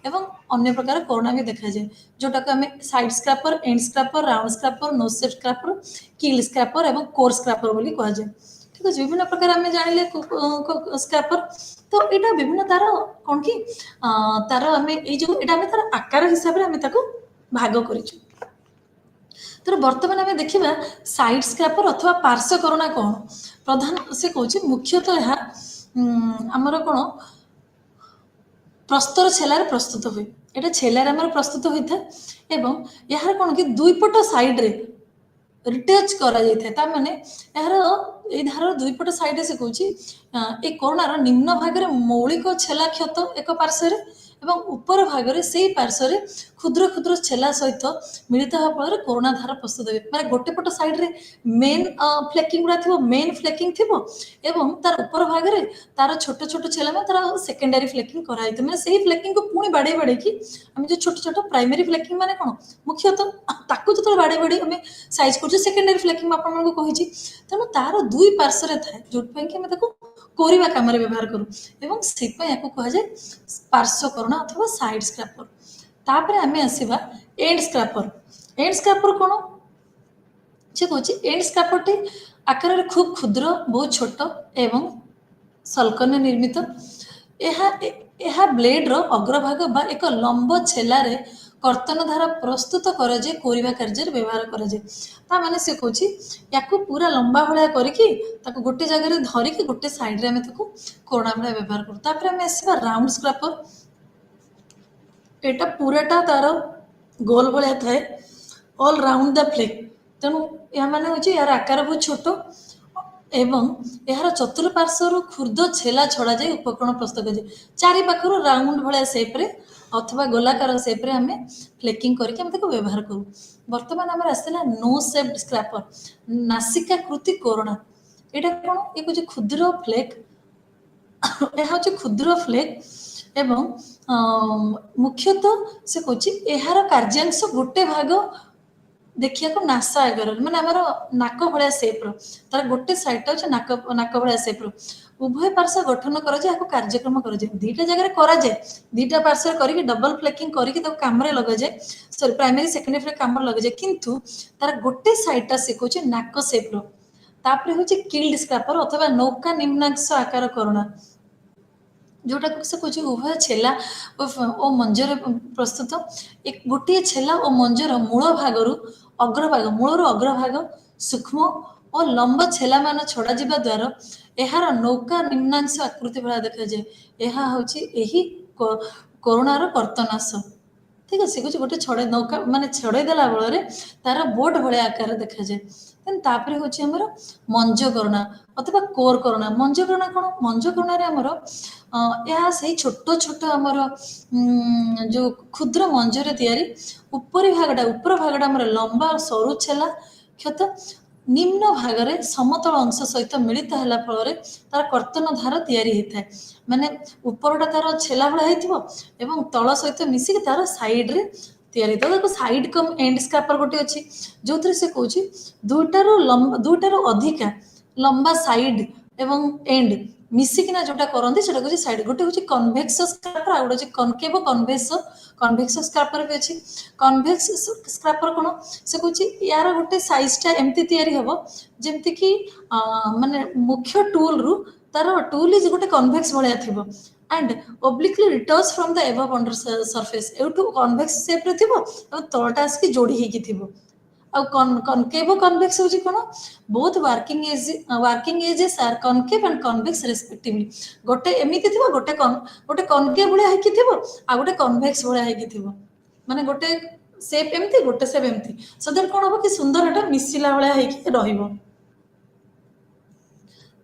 एवं अन्य प्रकार कोरोना भी देखा जाए जोटा को आम side scraper end scraper round scraper no shape scraper keel scraper एवं कोर स्क्रैपर बोली कह जाए ठीक है विभिन्न प्रकार आम जानिले स्क्रैपर तो यहाँ विभिन्न तार कौन कि तार आम जो तार आकार हिसाब से आम भाग करूँ तो बर्तमान आम देखा साइड स्क्रैपर अथवा पार्श्व कोरोना कौन प्रधान से कौन मुख्यतः यहाँ आमर कौन प्रस्तर छेलार प्रस्तुत हुए यहाँ छेलार आमर प्रस्तुत होता है एवं यार कौन कि दुई पट साइड रे रिटेच करा माने यार धार दुई पट साइड से कौन ये कोरोनार निम्न भाग में मौलिक छेला क्षत एक पार्श्व एवं उपर भाग से पार्श्व क्षुद्र क्षुद्र छेला सहित मिलित होगा फल कोरोना धार प्रस्तुत हुए माने गोटे पट साइड रे मेन फ्लेकिंग गुड़ा थी मेन फ्लेकिंग थी एवं तार उपर भाग में तार छोट छोट छेला में तार सेकेंडरी फ्लेकिंग कराई मैंने से फ्लेकिंग को पुणी बाड़े बाड़े कि आम जो छोट छोट प्राइमरी फ्लेकिंग माने कौन मुख्यतः ताकू जो बाड़े बाड़े आम साइज कर सेकेंडरी फ्लेकिंग आपको कही तेणु तार दुई पार्श्व थाए जो कोरिबा काम व्यवहार करूँ एवं से कहुए पार्श्व कोरोना अथवा साइड स्क्रैपर तापर आम आसवा एंड स्क्रैपर कौन से कौन एंड स्क्रैपर टी आकार खूब क्षुद्र बहुत छोट एवं सल्कन निर्मित यह ब्लेड रो अग्रभाग बा एक लंब छेलारे कर्तन धारा प्रस्तुत कराए कोरिबा कार्य व्यवहार कराए माने से कौन या पूरा लंबा भाया करके गोटे जगह धरिकी गोटे साइड आम कोरोना भाया व्यवहार करूँ आम आसवा राउंड स्क्रैपर एटा पूराटा तार गोल भाया थाए ऑल राउंड द फ्लेक तेणु यह माने हूँ यार आकार बहुत छोट एवं यार चतुर्पार्श्वर क्षुद्र छेला छड़ा जाए उपकरण प्रस्तुत कर चारि पाखर राउंड भाया सेप्रे अथवा गोलाकार सेप्रे आम फ्लेकिंग करके व्यवहार करूँ बर्तमान आम आसला नो सेप्ड स्क्रैपर नासिकाकृति कोरोना यहाँ कौन ये कुछ क्षुद्र फ्लेक यह हूँ क्षुद्र फ्लेक एवं मुख्यतः से कौन यार कार्यांश गोटे भाग देखिया नासा आगर मैंने आमर नाक भाया सेप्र तार गोटे सैडटा अच्छे नाक भाया सेप्र उभय पार्श्व गठन कराए कार्यक्रम कराए दुईटा जगह कराए दुईटा पार्श्व करके डबल फ्लेकिंग करके कम लगे जाए सॉरी प्राइमरी सेकेंडरी फ्लेक कम लगे जाए किंतु तार गोटे सैडटा से कौन नाक सेप्र तापर हूँ किल्ड स्क्रैपर अथवा नौका निम्नांश आकार कोरोना जोटा से कौन उभय छेला और मंजर प्रस्तुत एक गोटे छेला और मंजर मूल भाग अग्रभाग मूलर अग्रभाग सूक्ष्म ଓ ଲମ୍ବ ଛେଲାମାନ ଛଡ଼ାଯିବା ଦ୍ୱାରା ଏହାର ନୌକା ନିମ୍ନାଂଶ ଆକୃତି ଭଳିଆ ଦେଖାଯାଏ। ଏହା ହେଉଛି ଏହି କରୋନାର କର୍ତ୍ତନାଶ। ଠିକ୍ ଅଛି, କହୁଛି ଗୋଟେ ଛଡ଼େଇ ନୌକା ମାନେ ଛଡ଼େଇ ଦେଲା ଫଳରେ ତାର ବୋଟ୍ ଭଳିଆ ଆକାର ଦେଖାଯାଏ। ଦେନ୍ ତାପରେ ହେଉଛି ଆମର ମଞ୍ଜକରୁଣା ଅଥବା କୋର କରୁଣା। ମଞ୍ଜକରୁଣା କ'ଣ? ମଞ୍ଜକରୁଣାରେ ଆମର ଏହା ସେଇ ଛୋଟ ଛୋଟ ଆମର ଯେଉଁ କ୍ଷୁଦ୍ର ମଞ୍ଜରେ ତିଆରି ଉପର ଭାଗଟା ଆମର ଲମ୍ବା ସରୁ ଛେଲା କ୍ଷତ ନିମ୍ନ ଭାଗରେ ସମତଳ ଅଂଶ ସହିତ ମିଳିତ ହେଲା ଫଳରେ ତାର କର୍ତ୍ତନ ଧାର ତିଆରି ହେଇଥାଏ। ମାନେ ଉପରଟା ତାର ଛେଲା ଭଳିଆ ହେଇଥିବ ଏବଂ ତଳ ସହିତ ମିଶିକି ତାର ସାଇଡରେ ତିଆରି ହେଇଥିବ। ତାକୁ ସାଇଡ କମ୍ ଏଣ୍ଡ ସ୍କାର୍ପର ଗୋଟେ ଅଛି, ଯୋଉଥିରେ ସେ କହୁଛି ଦୁଇଟାରୁ ଅଧିକା ଲମ୍ବା ସାଇଡ ଏବଂ ଏଣ୍ଡ ମିଶିକିନା ଯୋଉଟା କରନ୍ତି ସେଟା କହୁଛି ସାଇଡ। ଗୋଟେ ହଉଛି କନଭେକ୍ସ ସ୍କାର୍ପର, ଆଉ ଗୋଟେ ହଉଛି କନକେଭ କନଭେକ୍ସ ସ୍କାର୍ପର ବି ଅଛି। କନଭେକ୍ସ ସ୍କାର୍ପର କ'ଣ? ସେ କହୁଛି ୟାର ଗୋଟେ ସାଇଜଟା ଏମିତି ତିଆରି ହବ ଯେମିତିକି ମାନେ ମୁଖ୍ୟ ଟୁଲରୁ ତାର ଟୁଲ ଇଜ ଗୋଟେ କନଭେକ୍ସ ଭଳିଆ ଥିବ and obliquely returns from the above under surface. ଏଇଠୁ କନଭେକ୍ସ ସେପ୍ରେ ଥିବ ଏବଂ ତଳଟା ଆସିକି ଯୋଡ଼ି ହେଇକି ଥିବ। ଆଉ କନକେଭ କନଭେକ୍ସ ହେଉଛି କ'ଣ? Both working edges are concave and convex respectively. ଗୋଟେ ଏମିତି ଥିବ, ଗୋଟେ କନକେଭ ଭଳିଆ ହେଇକି ଥିବ, ଆଉ ଗୋଟେ କନଭେକ୍ସ ଭଳିଆ ହେଇକି ଥିବ। ମାନେ ଗୋଟେ ସେପ୍ ଏମିତି, ଗୋଟେ ସେପ୍ ଏମିତି। ସୋ ଦ୍ୟାଟ୍ କ'ଣ ହବ କି ସୁନ୍ଦର ଏଟା ମିଶିଲା ଭଳିଆ ହେଇକି ରହିବ।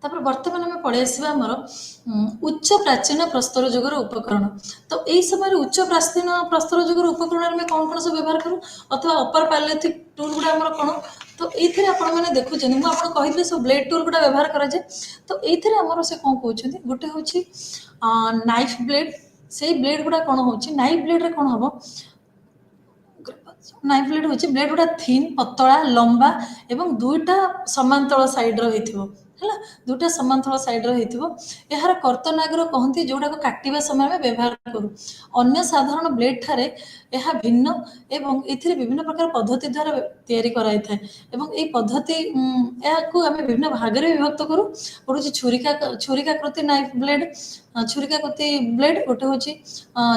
ତାପରେ ବର୍ତ୍ତମାନ ଆମେ ପଳେଇ ଆସିବା ଆମର ଉଚ୍ଚ ପ୍ରାଚୀନ ପ୍ରସ୍ତର ଯୁଗର ଉପକରଣ। ତ ଏଇ ସମୟରେ ଉଚ୍ଚ ପ୍ରାଚୀନ ପ୍ରସ୍ତର ଯୁଗର ଉପକରଣ ଆମେ କ'ଣ କ'ଣ ସବୁ ବ୍ୟବହାର କରୁ ଅଥବା ଅପର ପାଲିଥିକ୍ ଟୁଲ୍ ଗୁଡ଼ା ଆମର କ'ଣ? ତ ଏଇଥିରେ ଆପଣମାନେ ଦେଖୁଛନ୍ତି, ମୁଁ ଆପଣଙ୍କୁ କହିଥିଲି ସବୁ ବ୍ଲେଡ୍ ଟୁଲ୍ ଗୁଡ଼ା ବ୍ୟବହାର କରାଯାଏ। ତ ଏଇଥିରେ ଆମର ସେ କ'ଣ କହୁଛନ୍ତି, ଗୋଟେ ହେଉଛି ନାଇଫ୍ ବ୍ଲେଡ୍। ସେଇ ବ୍ଲେଡ୍ ଗୁଡ଼ା କ'ଣ ହେଉଛି, ନାଇଫ୍ ବ୍ଲେଡ୍ରେ କ'ଣ ହବ, ନାଇଫ୍ ବ୍ଲେଡ୍ ହେଉଛି ବ୍ଲେଡ୍ ଗୁଡ଼ା ଥିନ୍ ପତଳା ଲମ୍ବା ଏବଂ ଦୁଇଟା ସମାନ୍ତଳ ସାଇଡ୍ର ହେଇଥିବ ହେଲା, ଦୁଇଟା ସମାନ୍ତଳ ସାଇଡ୍ର ହେଇଥିବ। ଏହାର କର୍ତ୍ତନାଗ୍ର କହନ୍ତି ଯେଉଁଟାକୁ କାଟିବା ସମୟରେ ଆମେ ବ୍ୟବହାର କରୁ। ଅନ୍ୟ ସାଧାରଣ ବ୍ଲେଡ୍ ଠାରେ ଏହା ଭିନ୍ନ ଏବଂ ଏଥିରେ ବିଭିନ୍ନ ପ୍ରକାର ପଦ୍ଧତି ଦ୍ୱାରା ତିଆରି କରାଯାଇଥାଏ ଏବଂ ଏହି ପଦ୍ଧତି ଏହାକୁ ଆମେ ବିଭିନ୍ନ ଭାଗରେ ବିଭକ୍ତ କରୁ। ଗୋଟେ ହେଉଛି ଛୁରିକାକୃତି ନାଇଫ୍ ବ୍ଲେଡ୍, ଛୁରିକାକୃତି ବ୍ଲେଡ୍, ଗୋଟେ ହେଉଛି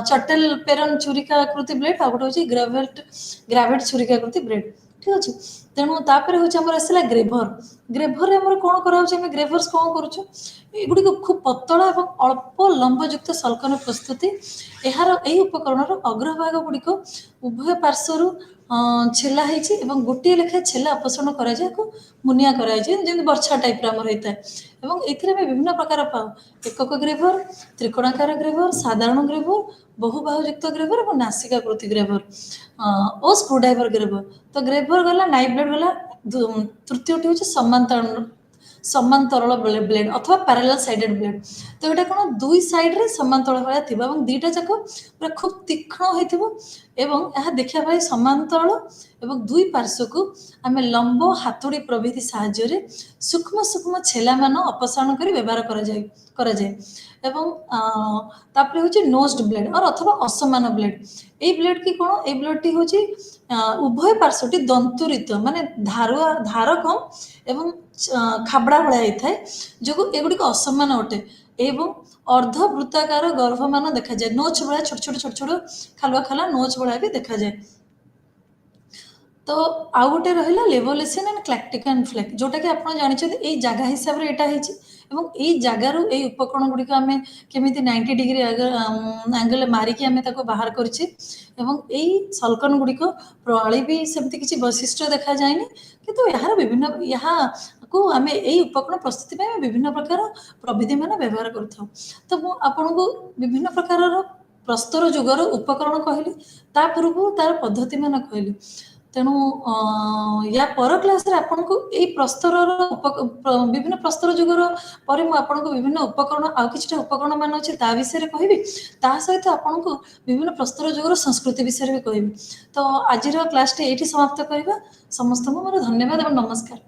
ଚଟେଲ ପେରନ୍ ଛୁରିକାକୃତି ବ୍ଲେଡ୍, ଆଉ ଗୋଟେ ହେଉଛି ଗ୍ରାଭେଟ୍ ଛୁରିକାକୃତି ବ୍ଲେଡ୍। ଠିକ୍ ଅଛି। ତେଣୁ ତାପରେ ହେଉଛି ଆମର ଆସିଲା ଗ୍ରେଭର। ଗ୍ରେଭରରେ ଆମର କ'ଣ କରାହେଉଛି, ଆମେ ଗ୍ରେଭର୍ସ କ'ଣ କରୁଛୁ, ଏଗୁଡ଼ିକ ଖୁବ୍ ପତଳା ଏବଂ ଅଳ୍ପ ଲମ୍ବଯୁକ୍ତ ସଲକନ ପ୍ରସ୍ତୁତି। ଏହାର ଏହି ଉପକରଣର ଅଗ୍ରଭାଗ ଗୁଡ଼ିକ ଉଭୟ ପାର୍ଶ୍ୱରୁ ଛେଲା ହେଇଛି ଏବଂ ଗୋଟିଏ ଲେଖାଏଁ ଛେଲା ଅପସାରଣ କରାଯାଏ, ଏହାକୁ ମୁନିଆ କରାଯାଇଛି ଯେମିତି ବର୍ଛା ଟାଇପ୍ର ଆମର ହେଇଥାଏ। ଏବଂ ଏଥିରେ ଆମେ ବିଭିନ୍ନ ପ୍ରକାର ପାଉ, ଏକକ ଗ୍ରେଭର, ତ୍ରିକୋଣାକାର ଗ୍ରେଭର, ସାଧାରଣ ଗ୍ରେଭର, ବହୁବାହୁଯୁକ୍ତ ଗ୍ରେଭର ଏବଂ ନାସିକାକୃତି ଗ୍ରେଭର ଓ ସ୍କ୍ରୁଡ୍ରାଇଭର ଗ୍ରେଭର। ତ ଗ୍ରେଭର ଗଲା, ନାଇଫ୍ ବ୍ଲେଡ୍ ଗଲା, ତୃତୀୟଟି ହେଉଛି ସମାନ୍ତରଳ ବ୍ଲେଡ୍ ଅଥବା ପ୍ୟାରାଲାଲ ସାଇଡେଡ୍ ବ୍ଲେଡ୍। ତ ଏଇଟା କ'ଣ, ଦୁଇ ସାଇଡ୍ରେ ସମାନ୍ତଳ ଭଳିଆ ଥିବ ଏବଂ ଦୁଇଟା ଯାକ ପୁରା ଖୁବ୍ ତୀକ୍ଷ୍ଣ ହେଇଥିବ ଏବଂ ଏହା ଦେଖିବା ପାଇଁ ସମାନ୍ତରାଳ ଏବଂ ଦୁଇ ପାର୍ଶ୍ୱକୁ ଆମେ ଲମ୍ବ ହାତୁଡ଼ି ପ୍ରଭୃତି ସାହାଯ୍ୟରେ ସୂକ୍ଷ୍ମ ଛେଲାମାନ ଅପସାରଣ କରି ବ୍ୟବହାର କରାଯାଏ। ଏବଂ ତାପରେ ହେଉଛି ନୋଜ୍ଡ ବ୍ଲେଡ୍ ଅଥବା ଅସମାନ ବ୍ଲେଡ୍। ଏଇ ବ୍ଲେଡ୍ କି କ'ଣ, ଏଇ ବ୍ଲେଡ୍ଟି ହେଉଛି ଉଭୟ ପାର୍ଶ୍ୱଟି ଦନ୍ତୁରିତ ମାନେ ଧାର କମ୍ ଏବଂ ଖାବଡ଼ା ଭଳିଆ ହେଇଥାଏ ଯୋଗୁଁ ଏଗୁଡ଼ିକ ଅସମାନ ଅଟେ ଏବଂ ଅର୍ଦ୍ଧ ବୃତ୍ତାକାର ଗର୍ଭମାନ ଦେଖାଯାଏ। ନୋଚ୍ ଭଳିଆ ଛୋଟ ଛୋଟ ଖାଲୁଆ ନୋଚ୍ ଭଳିଆ ବି ଦେଖାଯାଏ। ତ ଆଉ ଗୋଟେ ରହିଲା ଲେଭୋଲେସନ୍ ଆଣ୍ଡ କ୍ଲାକ୍ଟିକାନ୍ ଫ୍ଲେକ୍, ଯେଉଁଟାକି ଆପଣ ଜାଣିଛନ୍ତି ଏଇ ଜାଗା ହିସାବରେ ଏଇଟା ହେଇଛି ଏବଂ ଏଇ ଜାଗାରୁ ଏଇ ଉପକରଣ ଗୁଡ଼ିକ ଆମେ କେମିତି 90 ଡିଗ୍ରୀ ଆଙ୍ଗେଲ ମାରିକି ଆମେ ତାକୁ ବାହାର କରିଛେ ଏବଂ ଏଇ ସଲକନ ଗୁଡ଼ିକ ପ୍ରଣାଳୀ ବି ସେମିତି କିଛି ବୈଶିଷ୍ଟ୍ୟ ଦେଖାଯାଏନି, କିନ୍ତୁ ଏହାକୁ ଆମେ ଏଇ ଉପକରଣ ପ୍ରସ୍ତୁତି ପାଇଁ ବିଭିନ୍ନ ପ୍ରକାର ପ୍ରବିଧିମାନ ବ୍ୟବହାର କରିଥାଉ। ତ ମୁଁ ଆପଣଙ୍କୁ ବିଭିନ୍ନ ପ୍ରକାରର ପ୍ରସ୍ତର ଯୁଗର ଉପକରଣ କହିଲି, ତା ପୂର୍ବରୁ ତାର ପଦ୍ଧତିମାନ କହିଲି। ତେଣୁ ୟା ପର କ୍ଲାସ୍ରେ ଆପଣଙ୍କୁ ଏଇ ବିଭିନ୍ନ ପ୍ରସ୍ତର ଯୁଗର ପରେ ମୁଁ ଆପଣଙ୍କୁ ବିଭିନ୍ନ ଉପକରଣ ଆଉ କିଛିଟା ଉପକରଣ ମାନ ଅଛି ତା ବିଷୟରେ କହିବି। ତା ସହିତ ଆପଣଙ୍କୁ ବିଭିନ୍ନ ପ୍ରସ୍ତର ଯୁଗର ସଂସ୍କୃତି ବିଷୟରେ ବି କହିବି। ତ ଆଜିର କ୍ଲାସ୍ଟି ଏଇଠି ସମାପ୍ତ କରିବା। ସମସ୍ତଙ୍କୁ ମୋର ଧନ୍ୟବାଦ ଏବଂ ନମସ୍କାର।